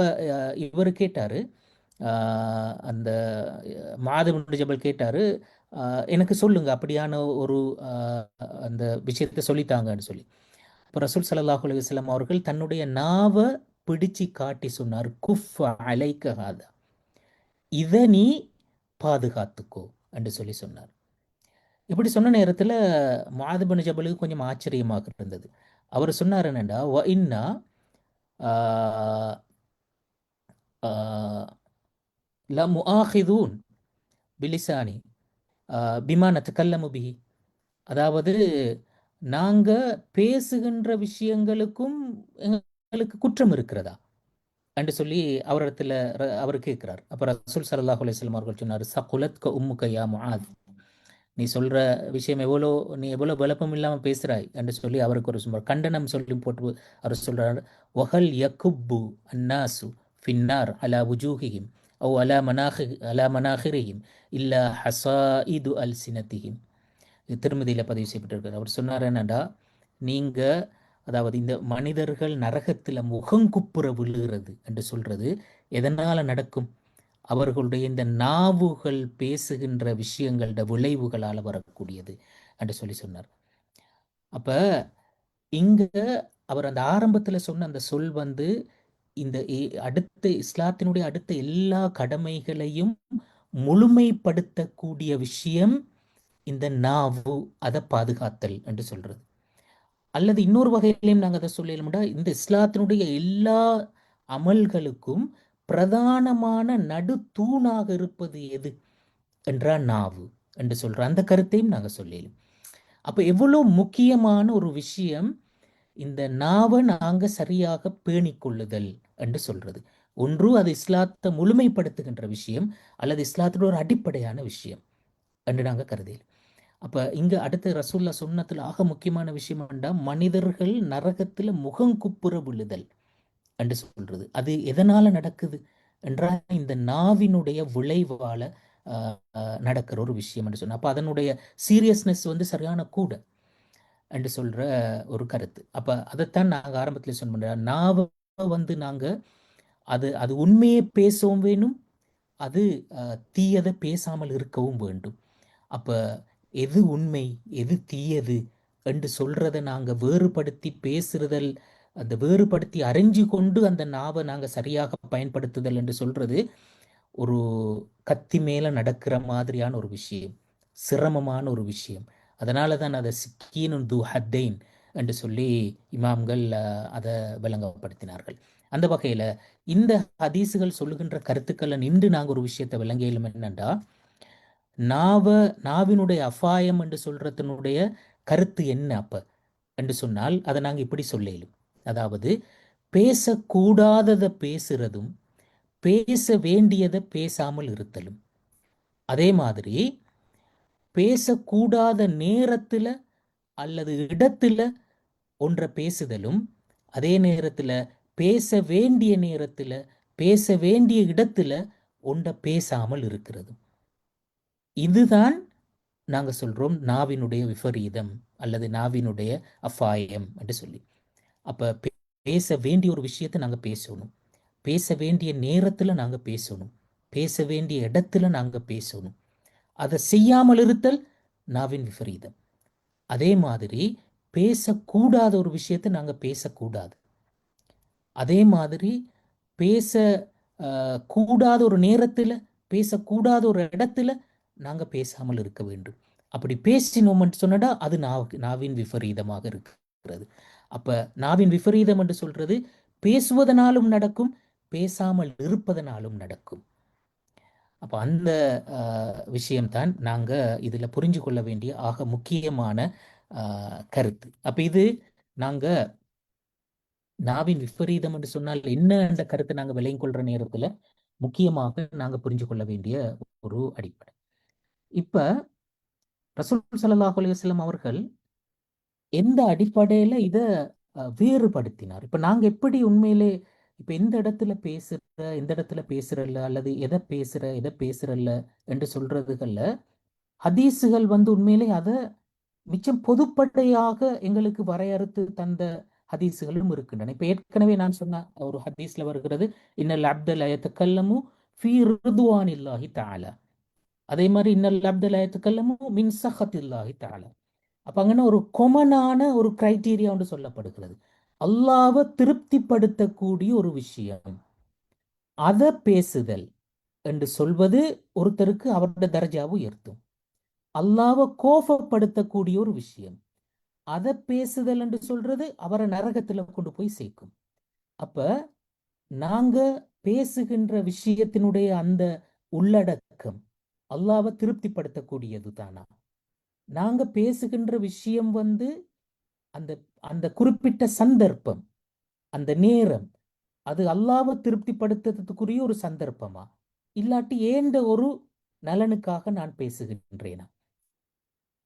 இவர் கேட்டாரு, அந்த முஆத் இப்னு ஜபல் கேட்டாரு, எனக்கு சொல்லுங்க அப்படியான ஒரு அந்த விஷயத்தை சொல்லித்தாங்கன்னு சொல்லி. இப்போ ரசூல் ஸல்லல்லாஹு அலைஹி வஸல்லம் அவர்கள் தன்னுடைய நாவை பிடிச்சு காட்டி சொன்னார், குஃப் அலைக்க ஹாதா, இதை நீ பாதுகாத்துக்கோ என்று சொல்லி சொன்னார். இப்படி சொன்ன நேரத்தில் முஆத் இப்னு ஜபலுக்கு கொஞ்சம் ஆச்சரியமாக இருந்தது. அவர் சொன்னார் என்னண்டா, வ இன்னா ல முஆஹிதூன் பிலிசானி பிமா நதகல்லமு பிஹி, அதாவது நாங்க பேசுகின்ற விஷயங்களுக்கும் எங்களுக்கு குற்றம் இருக்கிறதா என்று சொல்லி அவரிடத்துல அவர் கேட்கிறார். அப்ப ரசூல் ஸல்லல்லாஹு அலைஹி வஸல்லம் அவர்கள் சொன்னார், சகுலத்க உம்முக யா முஆத், நீ சொல்ற விஷயம் நீ எவ்வளவு விளப்பம் இல்லாம பேசுறாய் என்று சொல்லி அவருக்கு ஒரு சும்மா கண்டனம் சொல்லி போட்டு அவர் சொல்றார், வஹல் யகுப்பு அன்னாசு ஃபின்னார் அலா வுஜூஹிஹிம் அவ் அலா மனாஹிரிஹிம் இல்லா ஹஸாயிது அல்சினத்திஹிம். இது திருமதியில் பதிவு செய்யப்பட்டிருக்கிறது. அவர் சொன்னார் என்னடா, நீங்க அதாவது இந்த மனிதர்கள் நரகத்தில் முகங்குப்புற விழுகிறது என்று சொல்றது எதனால நடக்கும்? அவர்களுடைய இந்த நாவுகள் பேசுகின்ற விஷயங்களோட விளைவுகளால் வரக்கூடியது என்று சொல்லி சொன்னார். அப்ப இங்க அவர் அந்த ஆரம்பத்தில் சொன்ன அந்த சொல் இந்த அடுத்த இஸ்லாத்தினுடைய அடுத்த எல்லா கடமைகளையும் முழுமைப்படுத்தக்கூடிய விஷயம் இந்த நாவு, அதை பாதுகாத்தல் என்று சொல்றது. அல்லது இன்னொரு வகையிலையும் நாங்கள் அதை சொல்லணும்னா, இந்த இஸ்லாத்தினுடைய எல்லா அமல்களுக்கும் பிரதானமான நடு தூணாக இருப்பது எது என்றால் நாவு என்று சொல்ற அந்த கருத்தையும் நாங்கள் சொல்லலும். அப்ப எவ்வளவு முக்கியமான ஒரு விஷயம் இந்த நாவை நாங்க சரியாக பேணிக்கொள்ளுதல் என்று சொல்றது. ஒன்று, அது இஸ்லாத்தை முழுமைப்படுத்துகின்ற விஷயம், அல்லது இஸ்லாத்தோட ஒரு அடிப்படையான விஷயம் என்று நாங்கள் கருதலும். அப்ப இங்க அடுத்த ரசூல்லா சொன்னதுல ஆக முக்கியமான விஷயம் என்னன்னா, மனிதர்கள் நரகத்துல முகங்குப்புற விழுதல் என்று சொல்றது. அது எதனால நடக்குது என்றால், இந்த நாவினுடைய விளைவால நடக்கிற ஒரு விஷயம் என்று சொன்ன. அப்ப அதனுடைய சீரியஸ்னஸ் சரியான கூட என்று சொல்ற ஒரு கருத்து. அப்ப அதைத்தான் நாங்க ஆரம்பத்தில் சொன்ன, நாவை நாங்க அது அது உண்மையை பேசவும் வேணும், அது தீயதை பேசாமல் இருக்கவும் வேண்டும். அப்ப எது உண்மை எது தீயது என்று சொல்றதை நாங்க வேறுபடுத்தி பேசுறதல், அந்த வேறுபடுத்தி அறிஞ்சு கொண்டு அந்த நாவை நாங்க சரியாக பயன்படுத்துதல் என்று சொல்றது ஒரு கத்தி மேல நடக்கிற மாதிரியான ஒரு விஷயம், சிரமமான ஒரு விஷயம். அதனால தான் அதை சிக்கீனு து ஹத்தைன் என்று சொல்லி இமாம்கள் அதை விளங்கப்படுத்தினார்கள். அந்த வகையில் இந்த ஹதீஸுகள் சொல்லுகின்ற கருத்துக்களை நின்று நாங்கள் ஒரு விஷயத்தை விளங்கியலும் என்னென்றா, நாவினுடைய அபாயம் என்று சொல்றதனுடைய கருத்து என்ன அப்ப என்று சொன்னால் அதை நாங்கள் இப்படி சொல்லிலும், அதாவது பேசக்கூடாததை பேசுறதும் பேச வேண்டியதை பேசாமல் இருத்தலும், அதே மாதிரி பேசக்கூடாத நேரத்தில் அல்லது இடத்துல ஒன்றை பேசுதலும், அதே நேரத்தில் பேச வேண்டிய நேரத்தில் பேச வேண்டிய இடத்துல ஒன்றை பேசாமல் இருக்கிறது. இதுதான் நாங்கள் சொல்றோம் நாவினுடைய விபரீதம் அல்லது நாவினுடைய அபாயம் என்று சொல்லி. அப்ப பேச வேண்டிய ஒரு விஷயத்தை நாங்கள் பேசணும், பேச வேண்டிய நேரத்தில் நாங்கள் பேசணும், பேச வேண்டிய இடத்துல நாங்கள் பேசணும். அதை செய்யாமல் இருத்தல் நாவின் விபரீதம். அதே மாதிரி பேசக்கூடாத ஒரு விஷயத்தை நாங்கள் பேசக்கூடாது. அதே மாதிரி பேச கூடாத ஒரு நேரத்தில் பேசக்கூடாத ஒரு இடத்துல நாங்கள் பேசாமல் இருக்க வேண்டும். அப்படி பேசினோம் என்று சொன்னடா அது நாவின் விபரீதமாக இருக்கிறது. அப்ப நாவின் விபரீதம் என்று சொல்றது பேசுவதனாலும் நடக்கும், பேசாமல் இருப்பதனாலும் நடக்கும். அப்ப அந்த விஷயம்தான் நாங்க இதுல புரிஞ்சு கொள்ள வேண்டிய ஆக முக்கியமான கருத்து. அப்ப இது நாங்க நாவின் விபரீதம் என்று சொன்னால் என்ன என்ற கருத்தை நாங்க விளங்கிக் கொள்ற நேரத்துல முக்கியமாக நாங்க புரிஞ்சு கொள்ள வேண்டிய ஒரு அடிப்படை. இப்ப ரசூல் ஸல்லல்லாஹு அலைஹி வஸல்லம் அவர்கள் எந்த அடிப்படையில இத வேறுபடுத்தினார்? இப்ப நாங்க எப்படி உண்மையிலே இப்ப எந்த இடத்துல பேசுற, எந்த இடத்துல பேசுறல்ல, அல்லது எதை பேசுறல்ல என்று சொல்றதுகள்ல ஹதீஸுகள் உண்மையிலே அதை மிச்சம் பொதுப்பட்டையாக எங்களுக்கு வரையறுத்து தந்த ஹதீஸுகளும் இருக்கின்றன. இப்ப ஏற்கனவே நான் சொன்ன ஒரு ஹதீஸ்ல வருகிறது, இன்னல் அப்தல் யதகல்லமு ஃபீ ரிதுவானில்லாஹி தஆலா. அதே மாதிரி இன்னல் அப்தல் யதகல்லமு மின் சஹத்தில்லாஹி தஆலா. அப்ப அங்கன்னா ஒரு கொமனான ஒரு கிரைட்டீரியா ஒன்று சொல்லப்படுகிறது. அல்லாஹ்வை திருப்திப்படுத்தக்கூடிய ஒரு விஷயம் அதை பேசுதல் என்று சொல்வது ஒருத்தருக்கு அவருடைய தர்ஜாவை உயர்த்தும். அல்லாஹ்வை கோபப்படுத்தக்கூடிய ஒரு விஷயம் அதை பேசுதல் என்று சொல்றது அவரை நரகத்துல கொண்டு போய் சேர்க்கும். அப்ப நாங்க பேசுகின்ற விஷயத்தினுடைய அந்த உள்ளடக்கம் அல்லாஹ்வை திருப்திப்படுத்தக்கூடியது தானா? நாங்க பேசுகின்ற விஷயம் அந்த அந்த குறிப்பிட்ட சந்தர்ப்பம், அந்த நேரம், அது அல்லாஹ்வை திருப்திப்படுத்துறதுக்குரிய ஒரு சந்தர்ப்பமா, இல்லாட்டி ஏண்ட ஒரு நலனுக்காக நான் பேசுகின்றேனா?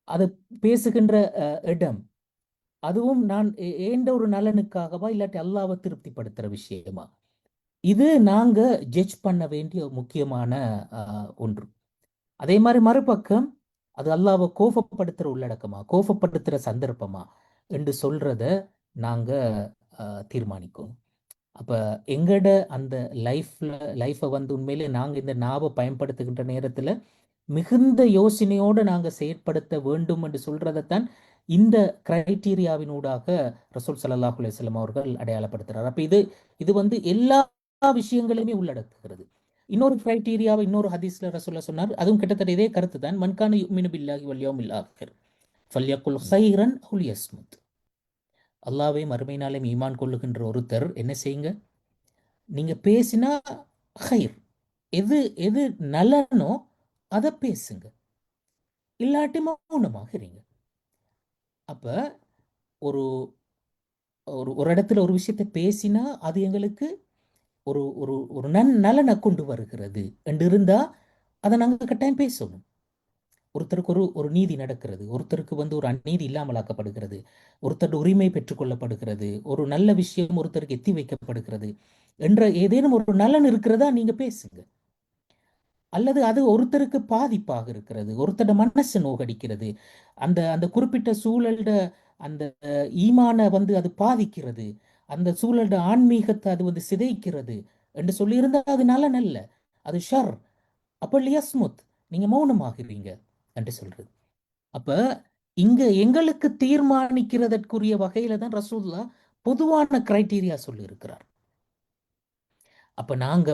அது பேசுகின்ற இடம் அதுவும் நான் ஏண்ட ஒரு நலனுக்காகவா, இல்லாட்டி அல்லாஹ்வை திருப்திப்படுத்துற விஷயமா? இது நாங்க ஜட்ஜ் பண்ண வேண்டிய முக்கியமான ஒன்று. அதே மாதிரி மறுபக்கம் அது அல்லாஹ்வை கோபப்படுத்துற உள்ளடக்கமா, கோபப்படுத்துற சந்தர்ப்பமா என்று சொல்றத நாங்க தீர்மானிக்கணும். அப்ப எங்கட அந்த லைஃப்பை உண்மையிலே நாங்க இந்த நாவை பயன்படுத்துகின்ற நேரத்துல மிகுந்த யோசனையோடு நாங்க செயற்படுத்த வேண்டும் என்று சொல்றதைத்தான் இந்த கிரைட்டீரியாவினூடாக ரசூல் ஸல்லல்லாஹு அலைஹி வஸல்லம் அவர்கள் அடையாளப்படுத்துறார். அப்ப இது எல்லா விஷயங்களையுமே உள்ளடக்குகிறது. இன்னொரு கிரைட்டீரியாவை இன்னொரு ஹதீஸ்ல ரசூலுல்லாஹ் சொன்னார், அதுவும் கிட்டத்தட்ட இதே கருத்து தான். மன் கான யுமினு பில்லாஹி வல் யௌமில் ஆகிர் ஃபல்யகுல் கைரன் அவு லியஸ்முத். அல்லாஹ்வை மறுமை நாளையும் ஈமான் கொள்ளுகின்ற ஒருத்தர் என்ன செய்யுங்க, நீங்க பேசினா கைர், எது எது நலனோ அதை பேசுங்க, இல்லாட்டி மௌனமாக இருங்க. அப்ப ஒரு ஒரு இடத்துல ஒரு விஷயத்தை பேசினா அது எங்களுக்கு ஒரு ஒரு ஒரு நலனை கொண்டு வருகிறது என்று இருந்தா அதை நாங்கள் கட்டாயம் பேசணும். ஒருத்தருக்கு ஒரு நீதி நடக்கிறது, ஒருத்தருக்கு ஒரு அநீதி இல்லாமலாக்கப்படுகிறது, ஒருத்தர் உரிமை பெற்றுக்கொள்ளப்படுகிறது, ஒரு நல்ல விஷயம் ஒருத்தருக்கு எத்தி வைக்கப்படுகிறது என்ற ஏதேனும் ஒரு நலன் இருக்கிறதா நீங்க பேசுங்க. அல்லது அது ஒருத்தருக்கு பாதிப்பாக இருக்கிறது, ஒருத்தரோட மனசை நோகடிக்கிறது, அந்த அந்த குறிப்பிட்ட சூழல்ட அந்த ஈமான அது பாதிக்கிறது, அந்த சூழல்ட ஆன்மீகத்தை அது சிதைக்கிறது என்று சொல்லியிருந்தா அது நல்ல, அது ஷர். அப்ப லியஸ்முத், நீங்க மௌனமாகிறீங்க என்று சொல்றது. அப்ப இங்க எங்களுக்கு தீர்மானிக்கிறதற்குரிய வகையில தான் ரசூலுல்லாஹ் பொதுவான கிரைட்டீரியா சொல்லி இருக்கிறார். அப்ப நாங்க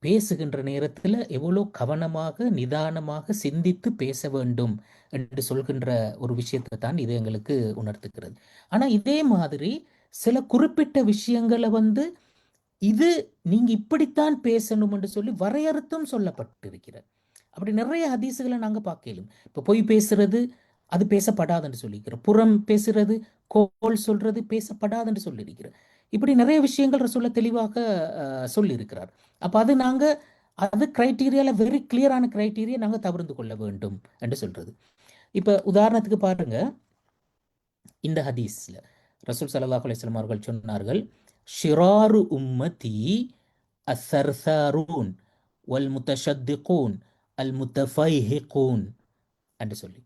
பேசுகின்ற நேரத்தில் எவ்வளோ கவனமாக நிதானமாக சிந்தித்து பேச வேண்டும் என்று சொல்கின்ற ஒரு விஷயத்தை தான் இது எங்களுக்கு உணர்த்துகிறது. ஆனால் இதே மாதிரி சில குறிப்பிட்ட விஷயங்களை வந்து இது நீங்க இப்படித்தான் பேசணும் என்று சொல்லி வரையறுத்தும் சொல்லப்பட்டிருக்கிறது. அப்படி நிறைய ஹதீஸுகளை நாங்கள் பார்க்கலாம். இப்போ பொய் பேசுறது அது பேசப்படாதுன்னு சொல்லியிருக்கிறோம். புறம் பேசுறது, கோல் சொல்றது பேசப்படாதுன்னு சொல்லியிருக்கிறோம். இப்படி நிறைய விஷயங்கள் ரசூலுல்லாஹ் தெளிவாக சொல்லியிருக்கிறார். அப்போ அது நாங்கள் அது கிரைட்டீரியால வெரி கிளியரான கிரைட்டீரியா நாங்கள் தவிர்த்து கொள்ள வேண்டும் என்று சொல்றது. இப்போ உதாரணத்துக்கு பாருங்க, இந்த ஹதீஸ்ல ரசூல் ஸல்லல்லாஹு அலைஹி வஸல்லம் அவர்கள் சொன்னார்கள், ஷிராரு உம்மதி அஸ்ஸர்சாரூன் வல் முத்தஷத்திகூன் அல் முத்தஃபைஹிகூன் என்று சொல்லி,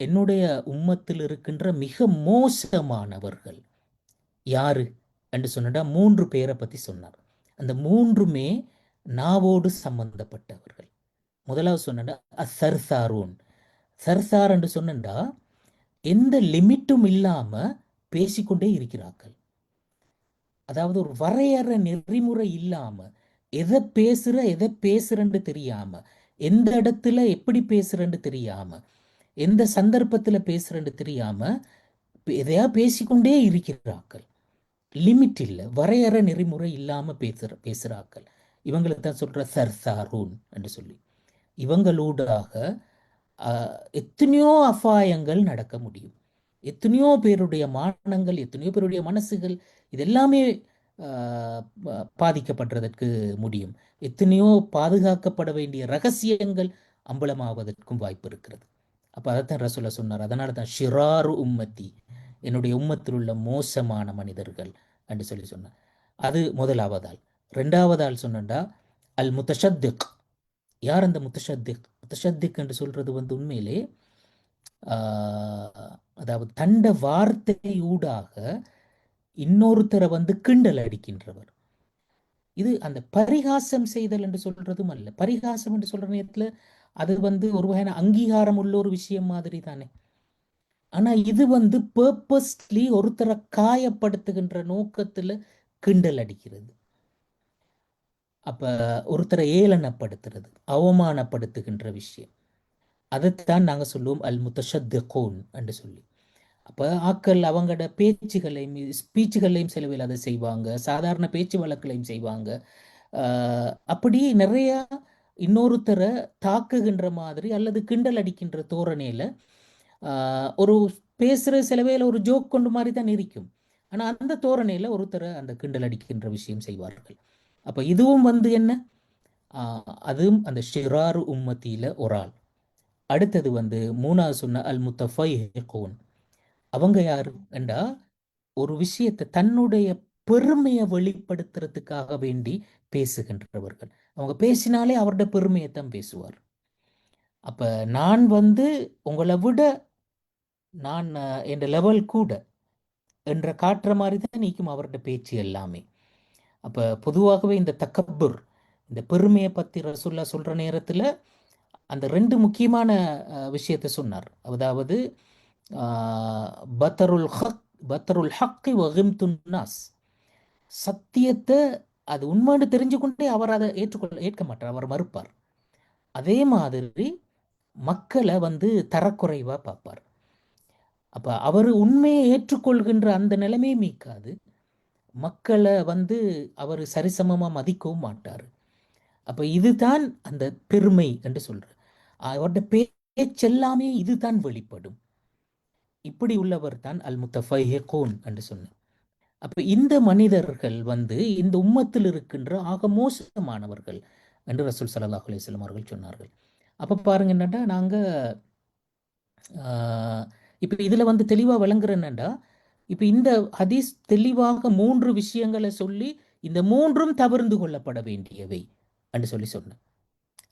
என்னுடைய உம்மத்தில் இருக்கின்ற மிக மோசமானவர்கள் யாரு என்று சொன்னா 3 பேரை பத்தி சொன்னார். அந்த 3மே நாவோடு சம்பந்தப்பட்டவர்கள். முதலாவது சொன்னா அஸ்ஸர்சாரூன். சர்சார் என்று சொன்னா எந்த லிமிட்டும் இல்லாம பேசிக்கொண்டே இருக்கிறார்கள். அதாவது ஒரு வரையறை நெறிமுறை இல்லாம எதை பேசுறன்னு தெரியாம, எந்த இடத்துல எப்படி பேசுறன்னு தெரியாம, எந்த சந்தர்ப்பத்துல பேசுறன்னு தெரியாம எதையா பேசிக்கொண்டே இருக்கிறார்கள். லிமிட் இல்லை, வரையறை நெறிமுறை இல்லாம பேசுறார்கள். இவங்களுக்கு தான் சொல்ற சர்சாரூன் என்று சொல்லி. இவங்களூடாக எத்தனையோ அபாயங்கள் நடக்க முடியும். எத்தனையோ பேருடைய மானங்கள், எத்தனையோ பேருடைய மனசுகள் இதெல்லாமே பாதிக்கப்படுறதற்கு முடியும். எத்தனையோ பாதுகாக்கப்பட வேண்டிய ரகசியங்கள் அம்பலமாவதற்கும் வாய்ப்பு இருக்கிறது. அப்போ அதைத்தான் ரசூலுல்லாஹ் சொன்னார். அதனால தான் ஷிராரு உம்மத்தி, என்னுடைய உம்மத்தில் உள்ள மோசமான மனிதர்கள் என்று சொல்லி சொன்னார். அது முதலாவதால். ரெண்டாவதால் சொன்னா அல் முத்தஷத்திக். யார் அந்த முத்தஷத்திக்? முத்தஷத்திக் என்று சொல்றது வந்து உண்மையிலே அதாவது தண்ட வார்த்தை ஊடாக இன்னொருத்தரை வந்து கிண்டல் அடிக்கின்றவர். இது அந்த பரிகாசம் செய்தல் என்று சொல்றதும் அல்ல. பரிகாசம் என்று சொல்ற நேரத்துல அது வந்து ஒரு வகையான அங்கீகாரம் உள்ள ஒரு விஷயம் மாதிரி தானே. ஆனா இது வந்து பர்பஸ்லி ஒருத்தரை காயப்படுத்துகின்ற நோக்கத்துல கிண்டல் அடிக்கிறது. அப்ப ஒருத்தரை ஏளனப்படுத்துறது, அவமானப்படுத்துகின்ற விஷயம், அதைத்தான் நாங்க சொல்லுவோம் அல் முத்தஷத்திகூன் என்று சொல்லி. அப்போ ஆக்கள் அவங்களோட பேச்சுகளையும் ஸ்பீச்சுகளையும் செலவில் அதை செய்வாங்க, சாதாரண பேச்சு வழக்குகளையும் செய்வாங்க. அப்படி நிறைய இன்னொருத்தரை தாக்குகின்ற மாதிரி அல்லது கிண்டல் அடிக்கின்ற தோரணையில் ஒரு பேசுகிற சிலவையில் ஒரு ஜோக் கொண்டு மாதிரி தான் இருக்கும். ஆனால் அந்த தோரணையில் ஒருத்தரை அந்த கிண்டல் அடிக்கின்ற விஷயம் செய்வார்கள். அப்போ இதுவும் வந்து என்ன, அதுவும் அந்த ஷிராரு உம்மத்தியில் ஒரு ஆள். அடுத்தது வந்து மூணாவது சொன்ன அல் முத்தஃபைஹிகூன். அவங்க யாரு என்றா ஒரு விஷயத்தை தன்னுடைய பெருமையை வெளிப்படுத்துறதுக்காக வேண்டி பேசுகின்றவர்கள். அவங்க பேசினாலே அவருடைய பெருமையைத்தான் பேசுவார். அப்ப நான் வந்து உங்களை விட நான் என்ற லெவல் கூட என்ற காட்டுற மாதிரி தான் நீக்கும் அவருடைய பேச்சு எல்லாமே. அப்ப பொதுவாகவே இந்த தக்கபுர், இந்த பெருமையை பத்தி ரசூலுல்லாஹ் சொல்ற நேரத்துல அந்த 2 முக்கியமான விஷயத்தை சொன்னார். அதாவது பத்தருல் ஹக்கி வகிம்துன் நாஸ், சத்தியத்தை அது உண்மைன்னு தெரிஞ்சுக்கொண்டே அவர் அதை ஏற்க மாட்டார், அவர் மறுப்பார். அதே மாதிரி மக்களை வந்து தரக்குறைவா பார்ப்பார். அப்ப அவர் உண்மையை ஏற்றுக்கொள்கின்ற அந்த நிலைமையை மீக்காது, மக்களை வந்து அவர் சரிசமமா மதிக்கவும் மாட்டார். அப்ப இதுதான் அந்த பெருமை என்று சொல்ற. அவருடைய பேச்செல்லாமே இதுதான் வெளிப்படும். இப்படி உள்ளவர் தான் அல் முத்தஃபைஹிகூன் என்று சொன்னார். அப்ப இந்த மனிதர்கள் வந்து இந்த உம்மத்தில் இருக்கின்ற ஆக மோசமானவர்கள் என்று ரசூல் ஸல்லல்லாஹு அலைஹி வஸல்லம் அவர்கள் சொன்னார்கள். அப்ப பாருங்க என்னடா, நாங்க இப்ப இதுல வந்து தெளிவா விளங்குற என்னடா, இப்ப இந்த ஹதீஸ் தெளிவாக 3 விஷயங்களை சொல்லி இந்த 3ம் தவிர்ந்து கொள்ளப்பட வேண்டியவை என்று சொல்லி சொன்னேன்.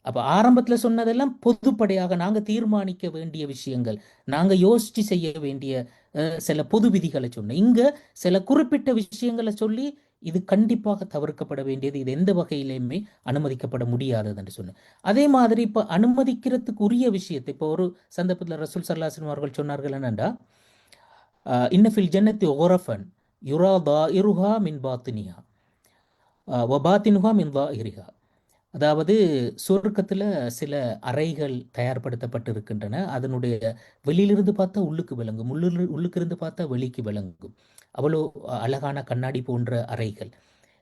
அப்ப ஆரம்பத்துல சொன்னதெல்லாம் பொதுப்படையாக நாங்க தீர்மானிக்க வேண்டிய விஷயங்கள், நாங்க யோசிச்சு செய்ய வேண்டிய சில பொது விதிகளை சொன்னேன். இங்க சில குறிப்பிட்ட விஷயங்களை சொல்லி இது கண்டிப்பாக தவிர்க்கப்பட வேண்டியது, இது எந்த வகையிலுமே அனுமதிக்கப்பட முடியாதது என்று சொன்னேன். அதே மாதிரி இப்ப அனுமதிக்கிறதுக்கு உரிய விஷயத்தை இப்போ ஒரு சந்தர்ப்பத்தில் ரசூல் ஸல்லல்லாஹு அலைஹி வஸல்லம் அவர்கள் சொன்னார்கள் என்னண்டா, இன்னஃபில் ஜன்னத்தி குரஃபன் யுரா தாஇருஹா மின் பாத்தினிஹா வ பாத்தினுஹா மின் தாஇரிஹா. அதாவது சொர்க்கத்துல சில அறைகள் தயார்படுத்தப்பட்டிருக்கின்றன. அதனுடைய வெளியிலிருந்து பார்த்தா உள்ளுக்கு விளங்கும், உள்ளுக்கு இருந்து பார்த்தா வெளிக்கு விளங்கும். அவ்வளோ அழகான கண்ணாடி போன்ற அறைகள்.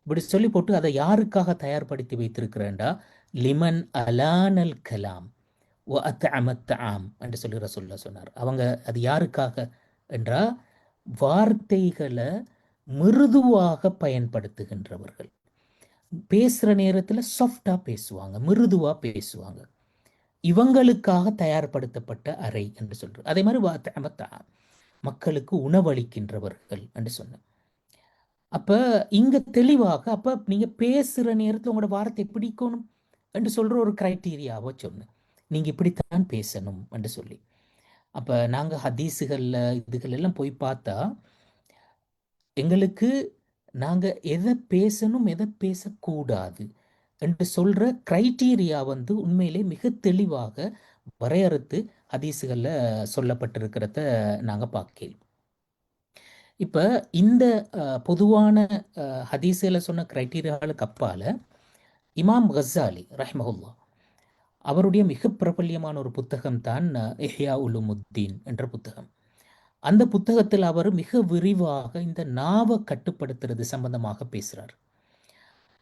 இப்படி சொல்லி போட்டு அதை யாருக்காக தயார்படுத்தி வைத்திருக்கிறேன்டா, லிமன் அலானல் கலாம் ஒ அத் ஆம் என்று சொல்லி ரசூலுல்லாஹ் சொன்னார். அவங்க அது யாருக்காக என்றா, வார்த்தைகளை மிருதுவாக பயன்படுத்துகின்றவர்கள். பேசுற நேரத்துல சாஃப்டா பேசுவாங்க, மிருதுவா பேசுவாங்க. இவங்களுக்காக தயார்படுத்தப்பட்ட அறை என்று சொல்றோம். அதே மாதிரி மக்களுக்கு உணவளிக்கின்றவர்கள் என்று சொன்ன. அப்ப இங்க தெளிவாக, அப்ப நீங்க பேசுற நேரத்துல உங்களோட வார்த்தை பிடிக்கணும் என்று சொல்ற ஒரு கிரைட்டீரியாவை சொன்னேன். நீங்க இப்படித்தான் பேசணும் என்று சொல்லி. அப்ப நாங்க ஹதீஸுகள்ல இதுகள் எல்லாம் போய் பார்த்தா, எங்களுக்கு நாங்க எதை பேசணும் எதை பேசக்கூடாது என்று சொல்ற கிரைட்டீரியா வந்து உண்மையிலே மிக தெளிவாக வரையறுத்து ஹதீஸுகள்ல சொல்லப்பட்டிருக்கிறத நாங்க பார்க்கலாம். இப்ப இந்த பொதுவான ஹதீஸுல சொன்ன கிரைட்டீரியாவுக்கு அப்பால இமாம் கஸாலி ரஹ்மஹுல்லா அவருடைய மிக பிரபல்யமான ஒரு புத்தகம் தான் இஹ்யா உலுமுத்தீன் என்ற புத்தகம். அந்த புத்தகத்தில் அவர் மிக விரிவாக இந்த நாவை கட்டுப்படுத்துறது சம்பந்தமாக பேசுறார்.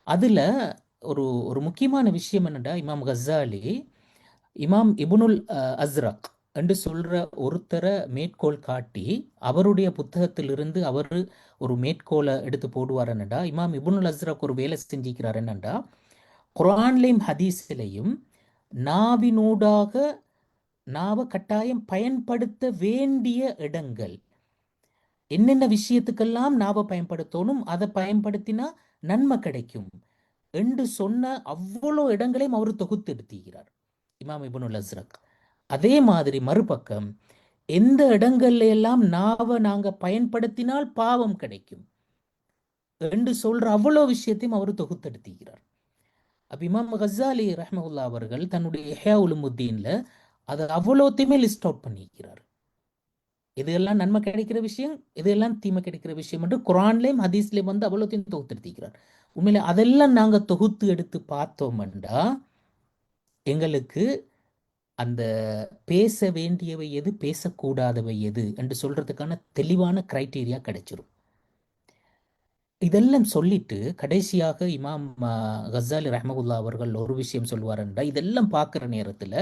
அதுல ஒரு ஒரு முக்கியமான விஷயம் என்னடா, இமாம் கஸாலி இமாம் இப்னுல் அஸ்ரக் என்று சொல்ற ஒருத்தரை மேற்கோள் காட்டி அவருடைய புத்தகத்திலிருந்து அவர் ஒரு மேற்கோளை எடுத்து போடுவார். என்னடா, இமாம் இப்னுல் அஸ்ரக் ஒரு வேலை செஞ்சிக்கிறார். என்னண்டா, குர்ஆன்லையும் ஹதீஸிலையும் நாவினூடாக நாவை கட்டாயம் பயன்படுத்த வேண்டிய இடங்கள் என்னென்ன விஷயத்துக்கெல்லாம் நாவை பயன்படுத்தணும், அதை பயன்படுத்தினா நன்மை கிடைக்கும் என்று சொன்ன அவ்வளோ இடங்களையும் அவர் தொகுத்து எடுத்துகிறார் இமாம் இப்னுல் அஸ்ரக். அதே மாதிரி மறுபக்கம் எந்த இடங்கள்ல எல்லாம் நாவை நாங்க பயன்படுத்தினால் பாவம் கிடைக்கும் என்று சொல்ற அவ்வளோ விஷயத்தையும் அவர் தொகுத்தெடுத்துகிறார். அப்ப இமாம் கஸாலி ரஹ்மஹுல்லா அவர்கள் தன்னுடைய இஹ்யா உலுமுத்தீன்ல அதை அவ்வளோத்தையுமே லிஸ்ட் அவுட் பண்ணிக்கிறார். இதெல்லாம் நன்மை கிடைக்கிற விஷயம், இதெல்லாம் தீமை கிடைக்கிற விஷயம் என்று குர்ஆன்லயும் ஹதீஸ்லயும் வந்து அவ்வளோத்தையும் தொகுத்தெடுத்துக்கிறார். உண்மையில அதெல்லாம் நாங்க தொகுத்து எடுத்து பார்த்தோம்டா, எங்களுக்கு அந்த பேச வேண்டியவை எது பேசக்கூடாதவை எது என்று சொல்றதுக்கான தெளிவான கிரைட்டீரியா கிடைச்சிரும். இதெல்லாம் சொல்லிட்டு கடைசியாக இமாம் கஸாலி ரஹ்மஹுல்லா அவர்கள் ஒரு விஷயம் சொல்லுவாருன்றா, இதெல்லாம் பார்க்குற நேரத்தில்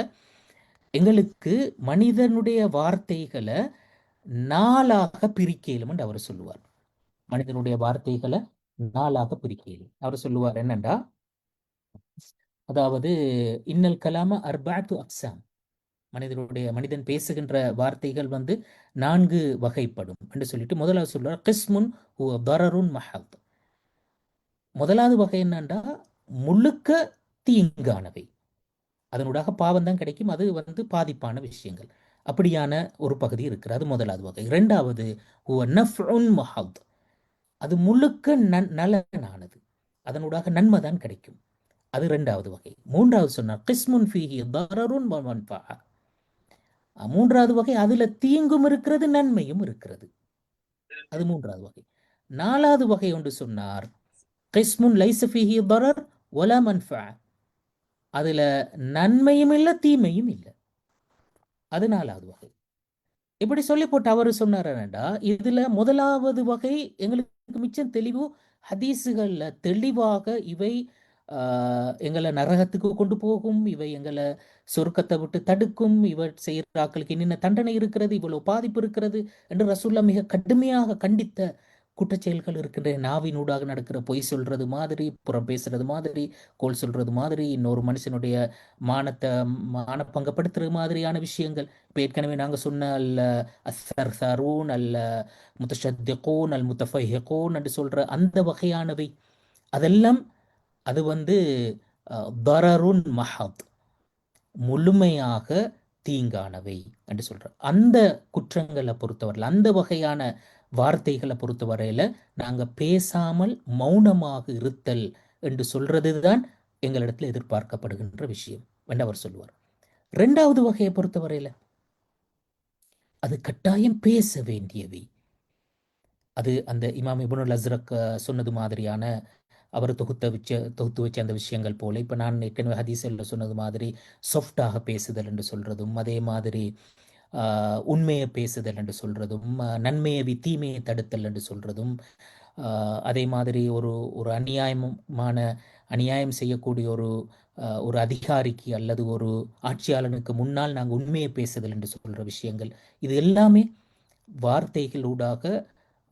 எங்களுக்கு மனிதனுடைய வார்த்தைகளை நாளாக பிரிக்கலும் என்று அவர் சொல்லுவார். மனிதனுடைய வார்த்தைகளை நாளாக பிரிக்கலும் அவர் சொல்லுவார். என்னண்டா, அதாவது இன்னல் கலாம அர்பாத்து அக்ஸாம், மனிதன் பேசுகின்ற வார்த்தைகள் வந்து 4 வகைப்படும் என்று சொல்லிட்டு முதலாவது சொல்றார், கிஸ்முன் தரருன் மஹத். முதலாவது வகை என்னண்டா, முழுக்க தீங்கானவை, அதனூடாக பாவம் தான் கிடைக்கும், அது வந்து பாதிப்பான விஷயங்கள், அப்படியான ஒரு பகுதி இருக்கிறது. அது முதலாவது வகை. இரண்டாவது மஹத், அது முழுக்க நலனானது, அதனூடாக நன்மை தான் கிடைக்கும், அது இரண்டாவது வகை. மூன்றாவது சொன்னார் கிஸ்முன் ஃபீஹி தரருன் வ மன்ஃபஅ, மூன்றாவது வகை அதுல தீங்கும் இருக்கிறது நன்மையும் இருக்கிறது, அது மூன்றாவது வகை. நாலாவது வகை ஒன்று சொன்னார், கிஸ்முன் லைஸ ஃபீஹி தரர் வலா மன்ஃபஅ, அதுல நன்மையும் இல்லை தீமையும் இல்லை, அது நாலாவது வகை. இப்படி சொல்லி போட்டு அவர் சொன்னார்டா, இதுல முதலாவது வகை எங்களுக்கு மிச்சம் தெளிவு, ஹதீஸுகள்ல தெளிவாக இவை எங்களை நரகத்துக்கு கொண்டு போகும், இவை எங்களை சொர்க்கத்தை விட்டு தடுக்கும், இவர் செய்யறாக்களுக்கு என்னென்ன தண்டனை இருக்கிறது, இவ்வளவு பாதிப்பு இருக்கிறது என்று ரசூல்லா மிக கடுமையாக கண்டித்த குற்றச்செயல்கள் இருக்கின்ற, நாவினூடாக நடக்கிற பொய் சொல்றது மாதிரி, புறம் பேசுறது மாதிரி, கோல் சொல்றது மாதிரி, இன்னொரு மனுஷனுடைய மானப்பங்கப்படுத்துறது மாதிரியான விஷயங்கள். இப்போ ஏற்கனவே நாங்கள் சொன்ன அல்ல அஸ்ஸர்சாரூன் அல்ல முத்தஷத்திகூன் அல் முத்தஃபஹிகூன் என்று சொல்ற அந்த வகையானவை, அதெல்லாம் அது வந்து தரருன் மஹத், முழுமையாக தீங்கானவை என்று சொல்ற அந்த குற்றங்களை பொறுத்தவரையில், அந்த வகையான வார்த்தைகளை பொறுத்தவரையில நாங்க பேசாமல் மௌனமாக இருத்தல் என்று சொல்றதுதான் எங்களிடத்தில் எதிர்பார்க்கப்படுகின்ற விஷயம் என்று அவர் சொல்லுவார். இரண்டாவது வகையை பொறுத்தவரையில அது கட்டாயம் பேச வேண்டியவை, அது அந்த இமாம் இப்னுல் அஸ்ரக் சொன்னது மாதிரியான அவர் தொகுத்து வச்ச அந்த விஷயங்கள் போல இப்போ நான் ஏற்கனவே ஹதீஸில் சொன்னது மாதிரி சாஃப்டாக பேசுதல் என்று சொல்றதும், அதே மாதிரி உண்மையை பேசுதல் என்று சொல்றதும், நன்மையை தீமையை தடுத்தல் என்று சொல்றதும், அதே மாதிரி ஒரு ஒரு அநியாயம் செய்யக்கூடிய ஒரு அதிகாரிக்கு அல்லது ஒரு ஆட்சியாளனுக்கு முன்னால் நாங்கள் உண்மையை பேசுதல் என்று சொல்ற விஷயங்கள், இது எல்லாமே வார்த்தைகளூடாக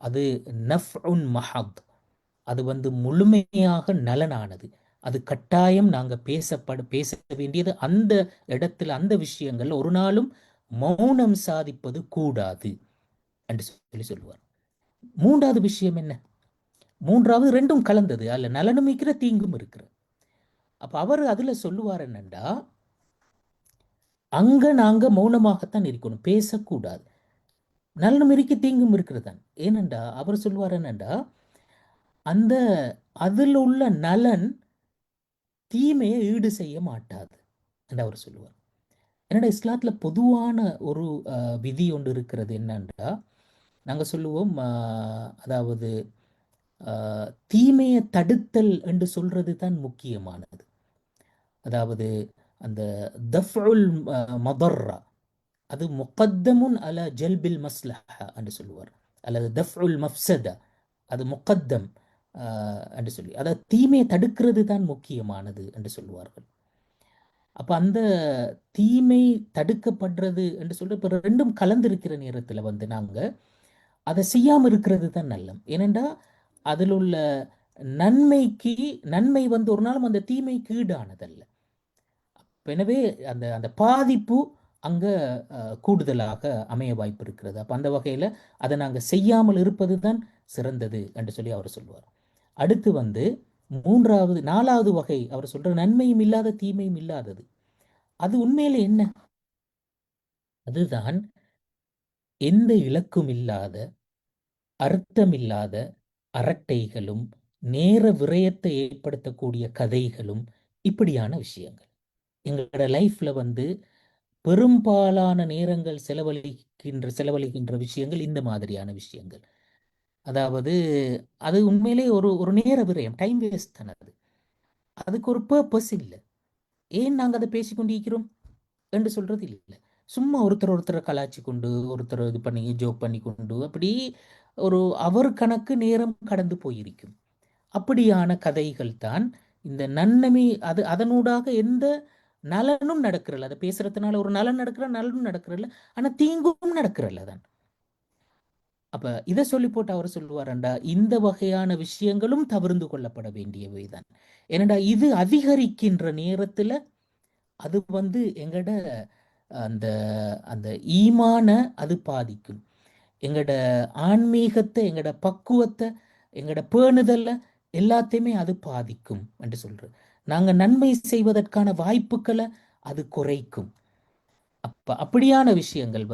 அது நஃப்உன் மஹத், அது முழுமையாக நலனானது. அது கட்டாயம் நாங்கள் பேச வேண்டியது அந்த இடத்துல, அந்த விஷயங்கள் ஒரு நாளும் மௌனம் சாதிப்பது கூடாது என்று சொல்லுவார். மூன்றாவது விஷயம் என்ன? மூன்றாவது ரெண்டும் கலந்தது, அல்ல நலனும் இருக்கிற தீங்கும் இருக்கிற. அப்ப அவர் அதுல சொல்லுவார் என்னண்டா, அங்க நாங்க மௌனமாகத்தான் இருக்கணும், பேசக்கூடாது. நலனும் இருக்க தீங்கும் இருக்கிறதான். ஏனென்றா அவர் சொல்லுவார் என்னண்டா, அந்த அதில் உள்ள நலன் தீமையை ஈடு செய்ய மாட்டாது என்று அவர் சொல்லுவார். என்னடா இஸ்லாத்துல பொதுவான ஒரு விதி ஒன்று இருக்கிறது. என்னன்றா நாங்க சொல்லுவோம், அதாவது தீமையை தடுத்தல் என்று சொல்றது தான் முக்கியமானது. அதாவது அந்த தஃஉல் மதர்ரா அது முகத்தமுன் அல ஜல்பில் மஸ்லஹா என்று சொல்லுவார், அல்லது தஃஉல் மஃப்சதா அது முகத்தம் என்று சொல்லி, அதாவது தீமையை தடுக்கிறது தான் முக்கியமானது என்று சொல்லுவார்கள். அப்ப அந்த தீமை தடுக்கப்படுறது என்று சொல்ற இப்ப ரெண்டும் கலந்திருக்கிற நேரத்துல நாங்க அதை செய்யாம இருக்கிறது தான் நல்லம். ஏனென்றா அதில் உள்ள நன்மை ஒரு நாளும் அந்த தீமைக்கு ஈடானதல்ல. எனவே அந்த அந்த பாதிப்பு அங்க கூடுதலாக அமைய வாய்ப்பு இருக்கிறது. அப்ப அந்த வகையில அதை நாங்க செய்யாமல் இருப்பது தான் சிறந்தது என்று சொல்லி அவர் சொல்லுவார். அடுத்து நாலாவது வகை அவர் சொல்ற நன்மையும் இல்லாத தீமையும் இல்லாதது. அது உண்மையில என்ன? அதுதான் எந்த இலக்கும் இல்லாத, அர்த்தமில்லாத அரட்டைகளும், நேர விரயத்தை ஏற்படுத்தக்கூடிய கதைகளும், இப்படியான விஷயங்கள். எங்களோட லைஃப்ல பெரும்பாலான நேரங்கள் செலவழிக்கின்ற விஷயங்கள் இந்த மாதிரியான விஷயங்கள். அதாவது அது உண்மையிலே ஒரு நேர விரயம், டைம் வேஸ்ட் தானே. அதுக்கு ஒரு பர்பஸ் இல்லை. ஏன் நாங்கள் அதை பேசிக்கொண்டிருக்கிறோம் என்று சொல்றது இல்லை. சும்மா ஒருத்தரை கலாய்ச்சி கொண்டு, ஒருத்தர் இது பண்ணி ஜோக் பண்ணி கொண்டு, அப்படி ஒரு அவர் கணக்கு நேரம் கடந்து போயிருக்கும். அப்படியான கதைகள் தான் இந்த நன்னமி. அதனூடாக எந்த நலனும் நடக்கிறல்ல. அதை பேசுறதுனால ஒரு நலன் நலனும் நடக்கிறல்ல, ஆனா தீங்கும் நடக்கிறல்ல தான். அப்ப இதை சொல்லி போட்டு அவர் சொல்லுவாரண்டா, இந்த வகையான விஷயங்களும் தவிர்ந்து கொள்ளப்பட வேண்டியவை தான். ஏனண்டா இது அதிகரிக்கின்ற நேரத்துல அது எங்கட அந்த அந்த ஈமான அது பாதிக்கும். எங்கட ஆன்மீகத்தை, எங்கட பக்குவத்தை, எங்கட பேணுதல்ல எல்லாத்தையுமே அது பாதிக்கும் என்று சொல்றோம். நாங்க நன்மை செய்வதற்கான வாய்ப்புகளை அது குறைக்கும். அப்படியான விஷயங்கள்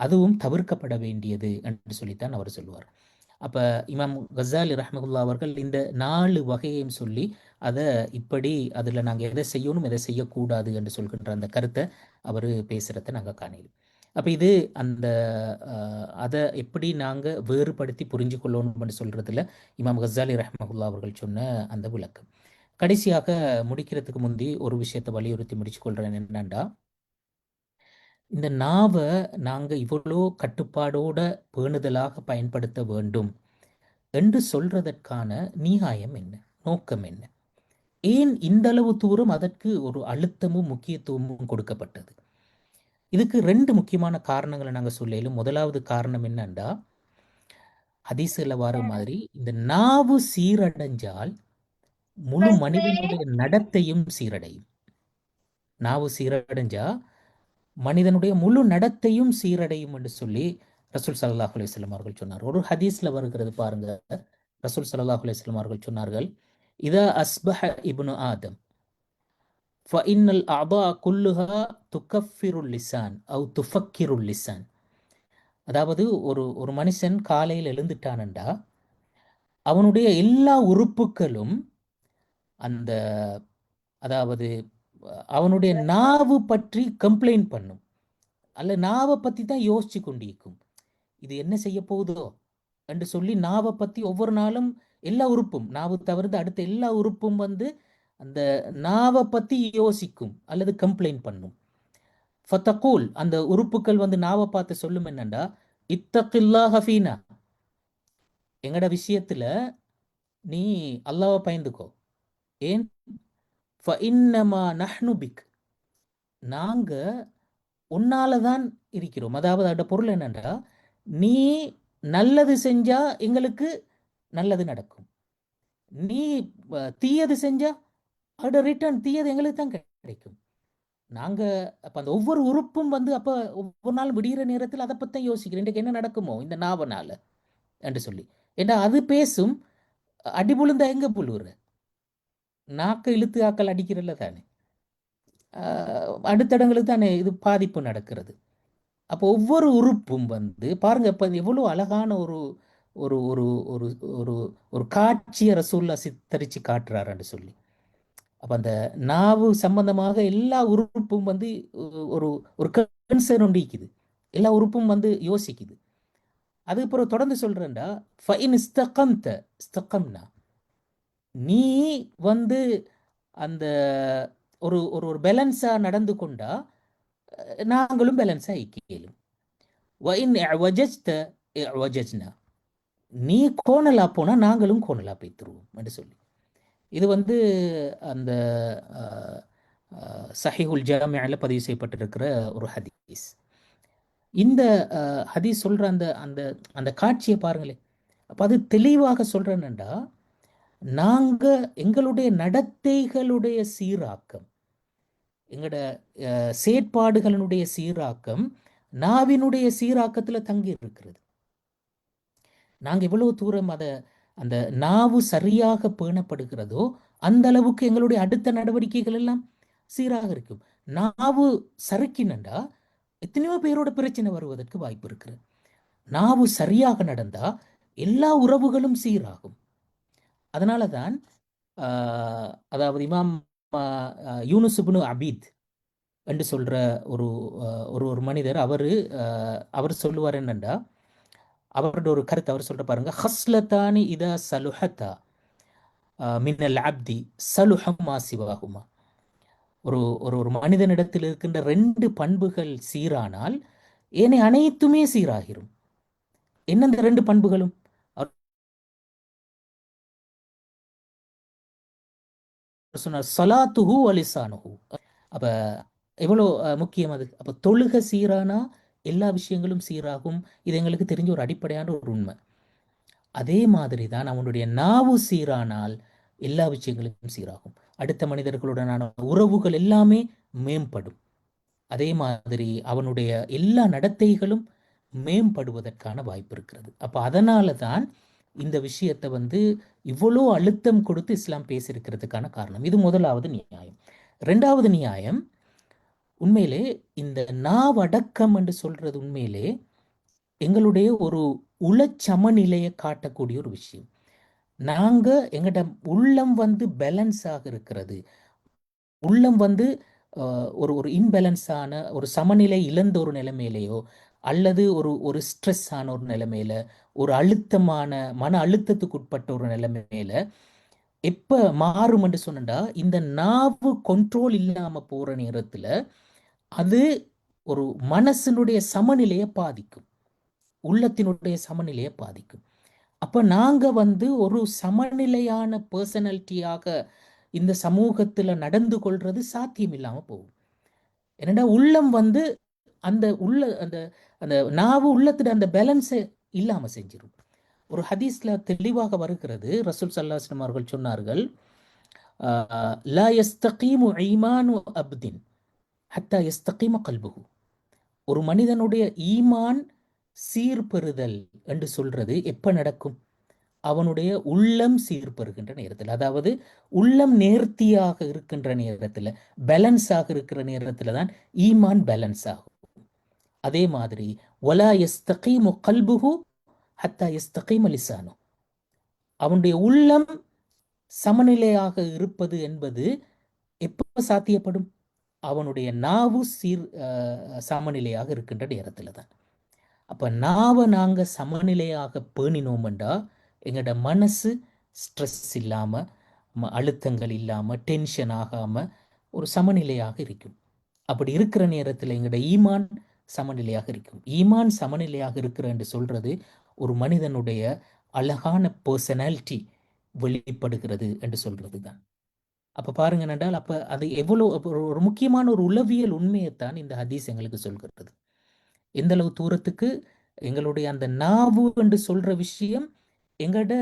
அதுவும் தவிர்க்கப்பட வேண்டியது என்று சொல்லித்தான் அவர் சொல்லுவார். அப்ப இமாம் கசாலி ரஹ்மத்துல்லா அவர்கள் இந்த 4 வகையையும் சொல்லி அதை இப்படி அதுல நாங்க எதை செய்யணும் எதை செய்யக்கூடாது என்று சொல்கின்ற அந்த கருத்தை அவர் பேசுறத நாங்க காணலாம். அப்ப இது அந்த அதை எப்படி நாங்க வேறுபடுத்தி புரிஞ்சு கொள்ளணும்னு சொல்றதுல இமாம் கசாலி ரஹ்மத்துல்லா அவர்கள் சொன்ன அந்த விளக்கம். கடைசியாக முடிக்கிறதுக்கு முந்தி ஒரு விஷயத்தை வலியுறுத்தி முடிச்சு கொள்றேன். என்னன்னா, இந்த நாவை நாங்க இவ்வளோ கட்டுப்பாடோட பேணுதலாக பயன்படுத்த வேண்டும் என்று சொல்றதற்கான நியாயம் என்ன, நோக்கம் என்ன? ஏன் இந்த அளவு தூரம் அதற்கு ஒரு அழுத்தமும் முக்கியத்துவமும் கொடுக்கப்பட்டது? இதுக்கு 2 முக்கியமான காரணங்களை நாங்க சொல்லலும். முதலாவது காரணம் என்னன்னா, ஹதீஸ்ல வர மாதிரி இந்த நாவு சீரடைஞ்சால் முழு மனிதனுடைய நடத்தையும் சீரடையும். நாவு சீரடைஞ்சா மனிதனுடைய முழு நடத்தையும் சீரடையும் என்று சொல்லி ரசூல் ஸல்லல்லாஹு அலைஹி வஸல்லம் அவர்கள் சொன்னார். ஒரு ஹதீஸ்ல வருகிறது பாருங்க. ரசூல் ஸல்லல்லாஹு அலைஹி வஸல்லம் அவர்கள் சொன்னார்கள், இதா அஸ்பஹ இப்னு ஆதம் ஃபஇன்னல் அஅதா குல்லுஹா துகஃபிருல் லிசான் அவ் துஃபக்கிருல் லிசான். அதாவது ஒரு மனுஷன் காலையில் எழுந்துட்டானண்டா அவனுடைய எல்லா உறுப்புகளும் அந்த அதாவது அவனுடைய நாவு பற்றி கம்ப்ளைண்ட் பண்ணும், அல்ல நாவை பத்தி தான் யோசிச்சு கொண்டிருக்கும். இது என்ன செய்ய போகுதோ என்று சொல்லி நாவை பத்தி ஒவ்வொரு நாளும் எல்லா உறுப்பும், நாவு தவிர்த்து அடுத்த எல்லா உறுப்பும் வந்து அந்த நாவை பற்றி யோசிக்கும் அல்லது கம்ப்ளைண்ட் பண்ணும். ஃபத்தகூல், அந்த உறுப்புகள் வந்து நாவை பார்த்து சொல்லும் என்னண்டா, இத்தகில்லாஹ ஃபீனா, எங்கட விஷயத்துல நீ அல்லாஹ்வை பயந்துக்கோ. ஏன்? ஃபஇன்னமா நஹ்னு பிக், நாங்க உன்னால தான் இருக்கிறோம். அதாவது அதோட பொருள் என்னண்டா, நீ நல்லது செஞ்சா எங்களுக்கு நல்லது நடக்கும், நீ தீயது செஞ்சா அதோட ரிட்டர்ன் தீயது எங்களுக்கு தான் கிடைக்கும். நாங்க அப்ப அந்த ஒவ்வொரு உறுப்பும் வந்து அப்ப ஒவ்வொரு நாள் விடிகிற நேரத்தில் அதை பத்தி யோசிக்கிறேன், இன்றைக்கு என்ன நடக்குமோ இந்த நாவனால என்று சொல்லி. ஏன்னா அது பேசும். அடி புழுந்தா எங்க புழுவுற, நாக்க இழுத்து ஆக்கள் அடிக்கிறல்ல தானே, அடுத்தடங்களுக்கு தானே இது பாதிப்பு நடக்கிறது. அப்போ ஒவ்வொரு உறுப்பும் வந்து பாருங்க, இப்ப எவ்வளவு அழகான ஒரு ஒரு ஒரு ஒரு ஒரு ஒரு காட்சியை ரசூல்லா சித்தரிச்சு காட்டுறாருன்னு சொல்லி. அப்ப அந்த நாவு சம்பந்தமாக எல்லா உறுப்பும் வந்து ஒரு ஒரு கன்சர்ன் ஒண்டிக்குது, எல்லா உறுப்பும் வந்து யோசிக்குது. அதுக்கப்புறம் தொடர்ந்து சொல்றேன்டா, ஃபஇன் இஸ்தகம்த இஸ்தகம்னா, நீ வந்து அந்த ஒரு ஒரு ஒரு பேலன்ஸா நடந்து கொண்டா நாங்களும் பேலன்ஸா இயலும். வஇன் இஅவஜஜ்த இஅவஜஜ்னா, நீ கோணலா போனா நாங்களும் கோணலா போய்த்துருவோம் என்று சொல்லி. இது வந்து அந்த சஹீஹுல் ஜாமிஅல பதிவு செய்யப்பட்டிருக்கிற ஒரு ஹதீஸ். இந்த ஹதீஸ் சொல்ற அந்த அந்த அந்த காட்சியை பாருங்களேன். அப்ப அது தெளிவாக சொல்றேன்டா, நாங்க எங்களுடைய நடத்தைகளுடைய சீராக்கம், எங்களோட செயற்பாடுகளினுடைய சீராக்கம் நாவினுடைய சீராக்கத்துல தங்கி இருக்கிறது. நாங்க எவ்வளவு தூரம் அதை அந்த நாவு சரியாக பேணப்படுகிறதோ அந்த அளவுக்கு எங்களுடைய அடுத்த நடவடிக்கைகள் எல்லாம் சீராக இருக்கும். நாவு சறுக்கினண்டா எத்தனையோ பேரோட பிரச்சனை வருவதற்கு வாய்ப்பு இருக்கு. நாவு சரியாக நடந்தா எல்லா உறவுகளும் சீராகும். அதனால தான் அதாவது இமாம் யூனுஸ் இப்னு அபீத் என்று சொல்ற ஒரு ஒரு மனிதர், அவர் சொல்லுவார் என்னண்டா, அவரோட ஒரு கருத்து அவர் சொல்ற பாருங்க, ஹஸ்லத்தானி இதா சலுஹத்தா மின்னல் அப்தி சலுஹம் மா சிவாகுமா. ஒரு ஒரு ஒரு மனிதனிடத்தில் இருக்கின்ற 2 பண்புகள் சீரானால் ஏனைய அனைத்துமே சீராகிரும். என்ன இந்த 2 பண்புகளும்? சொன்னார், சலாத்துஹு வலிசானுஹு. அப்ப எவ்வளோ முக்கியம் அது. அப்ப தொழுக சீரானா எல்லா விஷயங்களும் சீராகும். இது எங்களுக்கு தெரிஞ்ச ஒரு அடிப்படையான ஒரு உண்மை. அதே மாதிரி தான் அவனுடைய நாவு சீரானால் எல்லா விஷயங்களும் சீராகும். அடுத்த மனிதர்களுடனான உறவுகள் எல்லாமே மேம்படும். அதே மாதிரி அவனுடைய எல்லா நடத்தைகளும் மேம்படுவதற்கான வாய்ப்பு இருக்கிறது. அப்ப அதனால தான் இந்த விஷயத்தை வந்து இவ்வளோ அழுத்தம் கொடுத்து இஸ்லாம் பேசியிருக்கிறதுக்கான காரணம். இது முதலாவது நியாயம். 2வது நியாயம், உண்மையிலே இந்த நாவடக்கம் என்று சொல்றது உண்மையிலே எங்களுடைய ஒரு உளச்சமநிலையை காட்டக்கூடிய ஒரு விஷயம். நாங்க எங்கட உள்ளம் வந்து பேலன்ஸாக இருக்கிறது, உள்ளம் வந்து ஒரு ஒரு இன்பேலன்ஸான ஒரு சமநிலை இழந்த ஒரு நிலைமையிலையோ அல்லது ஒரு ஒரு ஸ்ட்ரெஸ் ஆன ஒரு நிலைமையில, ஒரு அழுத்தமான மன அழுத்தத்துக்கு உட்பட்ட ஒரு நிலைமையில எப்ப மாறும் என்று சொன்னா, இந்த நாவு கண்ட்ரோல் இல்லாம போற நேரத்துல அது ஒரு மனசினுடைய சமநிலையை பாதிக்கும், உள்ளத்தினுடைய சமநிலையை பாதிக்கும். அப்ப நாங்க வந்து ஒரு சமநிலையான பர்சனாலிட்டியாக இந்த சமூகத்துல நடந்து கொள்றது சாத்தியம் இல்லாம போகும். என்னடா உள்ளம் வந்து அந்த உள்ள அந்த அந்த நாவு உள்ளத்துல அந்த பேலன்ஸை இல்லாம செஞ்சிடும். ஒரு ஹதீஸ்ல தெளிவாக வருகிறது, ரசூல் ஸல்லல்லாஹு அலைஹி வஸல்லம் அவர்கள் சொன்னார்கள், லா யஸ்தகீமு ஈமானு அப்தின் ஹத்தா யஸ்தகீம கல்புஹு. ஒரு மனிதனுடைய ஈமான் சீர்பெறுதல் என்று சொல்றது எப்ப நடக்கும்? அவனுடைய உள்ளம் சீர்பெறுகின்ற நேரத்தில், அதாவது உள்ளம் நேர்த்தியாக இருக்கின்ற நேரத்தில், பேலன்ஸாக இருக்கிற நேரத்தில் தான் ஈமான் பேலன்ஸ் ஆகும். அதே மாதிரி வலா யஸ்தகீமு கல்புஹு ஹத்தா யஸ்தகீம லிசானு. அவனுடைய உள்ளம் சமநிலையாக இருப்பது என்பது எப்ப சாத்தியப்படும்? அவனுடைய நாவு சமநிலையாக இருக்கின்ற நேரத்தில் தான். அப்ப நாவை நாங்க சமநிலையாக பேணினோம்டா எங்களோட மனசு ஸ்ட்ரெஸ் இல்லாமல், அழுத்தங்கள் இல்லாமல், டென்ஷன் ஆகாமல் ஒரு சமநிலையாக இருக்கும். அப்படி இருக்கிற நேரத்தில் எங்களோட ஈமான் சமநிலையாக இருக்கும். ஈமான் சமநிலையாக இருக்கிற என்று சொல்றது ஒரு மனிதனுடைய அழகான பர்சனாலிட்டி வெளிப்படுகிறது என்று சொல்றது தான். அப்போ பாருங்க என்றால், அப்போ அது எவ்வளோ ஒரு முக்கியமான ஒரு உளவியல் உண்மையைத்தான் இந்த ஹதீஸ் எங்களுக்கு சொல்கிறது. எந்த அளவு தூரத்துக்கு எங்களுடைய அந்த நாவு என்று சொல்ற விஷயம் எங்கட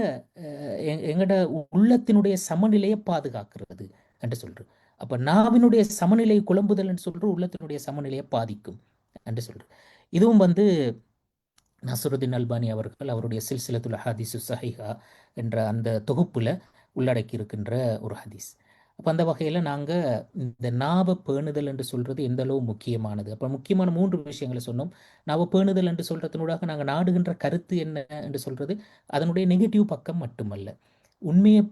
எங்கட உள்ளத்தினுடைய சமநிலையை பாதுகாக்கிறது என்று சொல்றோம். அப்ப நாவினுடைய சமநிலை குழம்புதல் என்று சொல்ற உள்ளத்தினுடைய சமநிலையை பாதிக்கும் என்று சொல்றோம். இதுவும் நஸ்ருதீன் அல்பானி அவர்கள் அவருடைய சில்சிலத்துல் ஹதீஸு சஹீஹா என்ற அந்த தொகுப்புல உள்ளடக்கி இருக்கின்ற ஒரு ஹதீஸ். அப்போ அந்த வகையில் நாங்கள் இந்த நாவ பேணுதல் என்று சொல்கிறது எந்த அளவு முக்கியமானது. அப்போ முக்கியமான 3 விஷயங்களை சொன்னோம். நாவ பேணுதல் என்று சொல்கிறதுனூடாக நாங்கள் நாடுகின்ற கருத்து என்ன என்று சொல்கிறது அதனுடைய நெகட்டிவ் பக்கம் மட்டுமல்ல. உண்மையை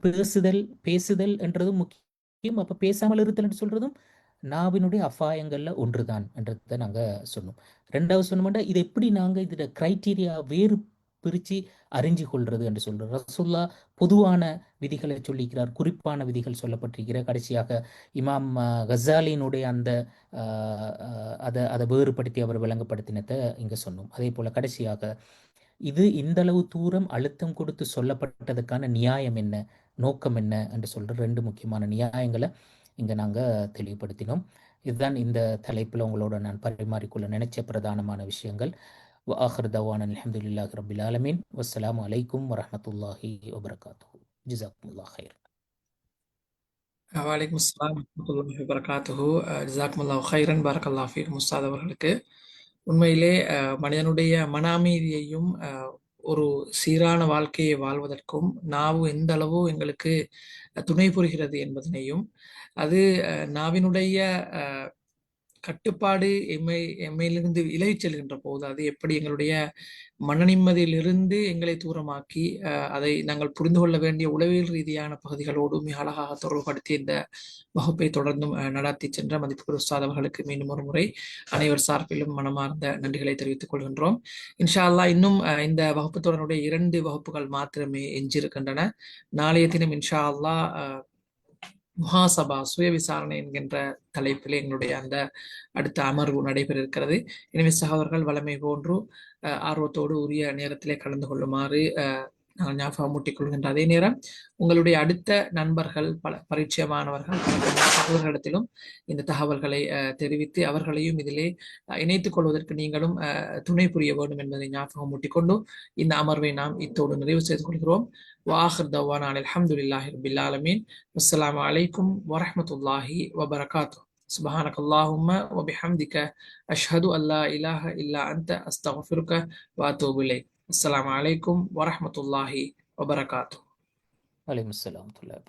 பேசுதல் என்றதும் முக்கியம். அப்போ பேசாமல் இருத்தல் என்று சொல்கிறதும் நாவினுடைய அபாயங்களில் ஒன்று தான் என்றதை நாங்கள் சொன்னோம். 2வது சொன்னோம்னா இது எப்படி நாங்கள் இதோட கிரைட்டீரியா வேறு பிரித்து அறிஞ்சு கொள்வது என்று சொல்கிறோம். ரசூல்லா பொதுவான விதிகளை சொல்லிக்கிறார், குறிப்பான விதிகள் சொல்லப்பட்டிருக்கிற. கடைசியாக இமாம் கசாலினுடைய அந்த அதை வேறுபடுத்தி அவர் விளங்கப்படுத்தினதை இங்கே சொன்னோம். அதே போல் கடைசியாக இது இந்தளவு தூரம் அழுத்தம் கொடுத்து சொல்லப்பட்டதுக்கான நியாயம் என்ன, நோக்கம் என்ன என்று சொல்கிற 2 முக்கியமான நியாயங்களை இங்கே நாங்கள் தெளிவுபடுத்தினோம். இதுதான் இந்த தலைப்பில் உங்களோட நான் பரிமாறிக்கொள்ள நினைச்ச பிரதானமான விஷயங்கள். وآخر دعوانا الحمد لله رب العالمين والسلام عليكم ورحمة الله وبركاته. جزاكم الله خير. வலைக்கும் அஸ்ஸலாம் வரஹ்மத்துல்லாஹி வபரகாத்துஹு. ஜஸாக்குமுல்லாஹு கைரன். பரக்கல்லாஹு ஃபீக்கும் உஸ்தாத் அவர்களுக்கு. உண்மையிலே மனிதனுடைய மன அமைதியையும் ஒரு சீரான வாழ்க்கையை வாழ்வதற்கும் நாவு எந்த அளவு எங்களுக்கு துணை புரிகிறது என்பதனையும், அது நாவினுடைய கட்டுப்பாடு எம்மையிலிருந்து விலகிச் செல்கின்ற போது அது எப்படி எங்களுடைய மன நிம்மதியிலிருந்து எங்களை தூரமாக்கி அதை நாங்கள் புரிந்து கொள்ள வேண்டிய உளவியல் ரீதியான பகுதிகளோடு மிக அழகாக தொடர்புபடுத்தி இந்த வகுப்பை தொடர்ந்தும் நடத்தி சென்ற மதிப்புக்குரிய உஸ்தாத் அவர்களுக்கு மீண்டும் ஒரு முறை அனைவர் சார்பிலும் மனமார்ந்த நன்றிகளை தெரிவித்துக் கொள்கின்றோம். இன்ஷா அல்லாஹ் இன்னும் இந்த வகுப்பு தொடருடைய 2 வகுப்புகள் மாத்திரமே எஞ்சியிருக்கின்றன. நாளைய தினம் இன்ஷா அல்லாஹ் முஹாசபா சுய விசாரணை என்கின்ற தலைப்பில் எங்களுடைய அந்த அடுத்த அமர்வு நடைபெற இருக்கிறது. எனவே சகோதரர்கள் வளமை போன்று ஆர்வத்தோடு உரிய நேரத்திலே கலந்து கொள்ளுமாறு நாங்கள் ஞாபகம் மூட்டிக் கொள்கின்ற அதே நேரம் உங்களுடைய அடுத்த நண்பர்கள், பல பரிச்சயமானவர்கள், சகோதரர்களிடத்திலும் இந்த தகவல்களை தெரிவித்து அவர்களையும் இதிலே இணைத்துக் கொள்வதற்கு நீங்களும் துணை புரிய வேண்டும் என்பதை ஞாபகம் மூட்டிக்கொண்டு இந்த அமர்வை நாம் இத்தோடு நிறைவு செய்து கொள்கிறோம். وآخر دعوانا الحمد لله رب العالمين والسلام عليكم ورحمة الله وبركاته. سبحانك اللهم وبحمدك أشهد أن لا إله إلا أنت أستغفرك وأتوب إليك. السلام عليكم ورحمة الله وبركاته. وعليكم السلام ورحمة الله.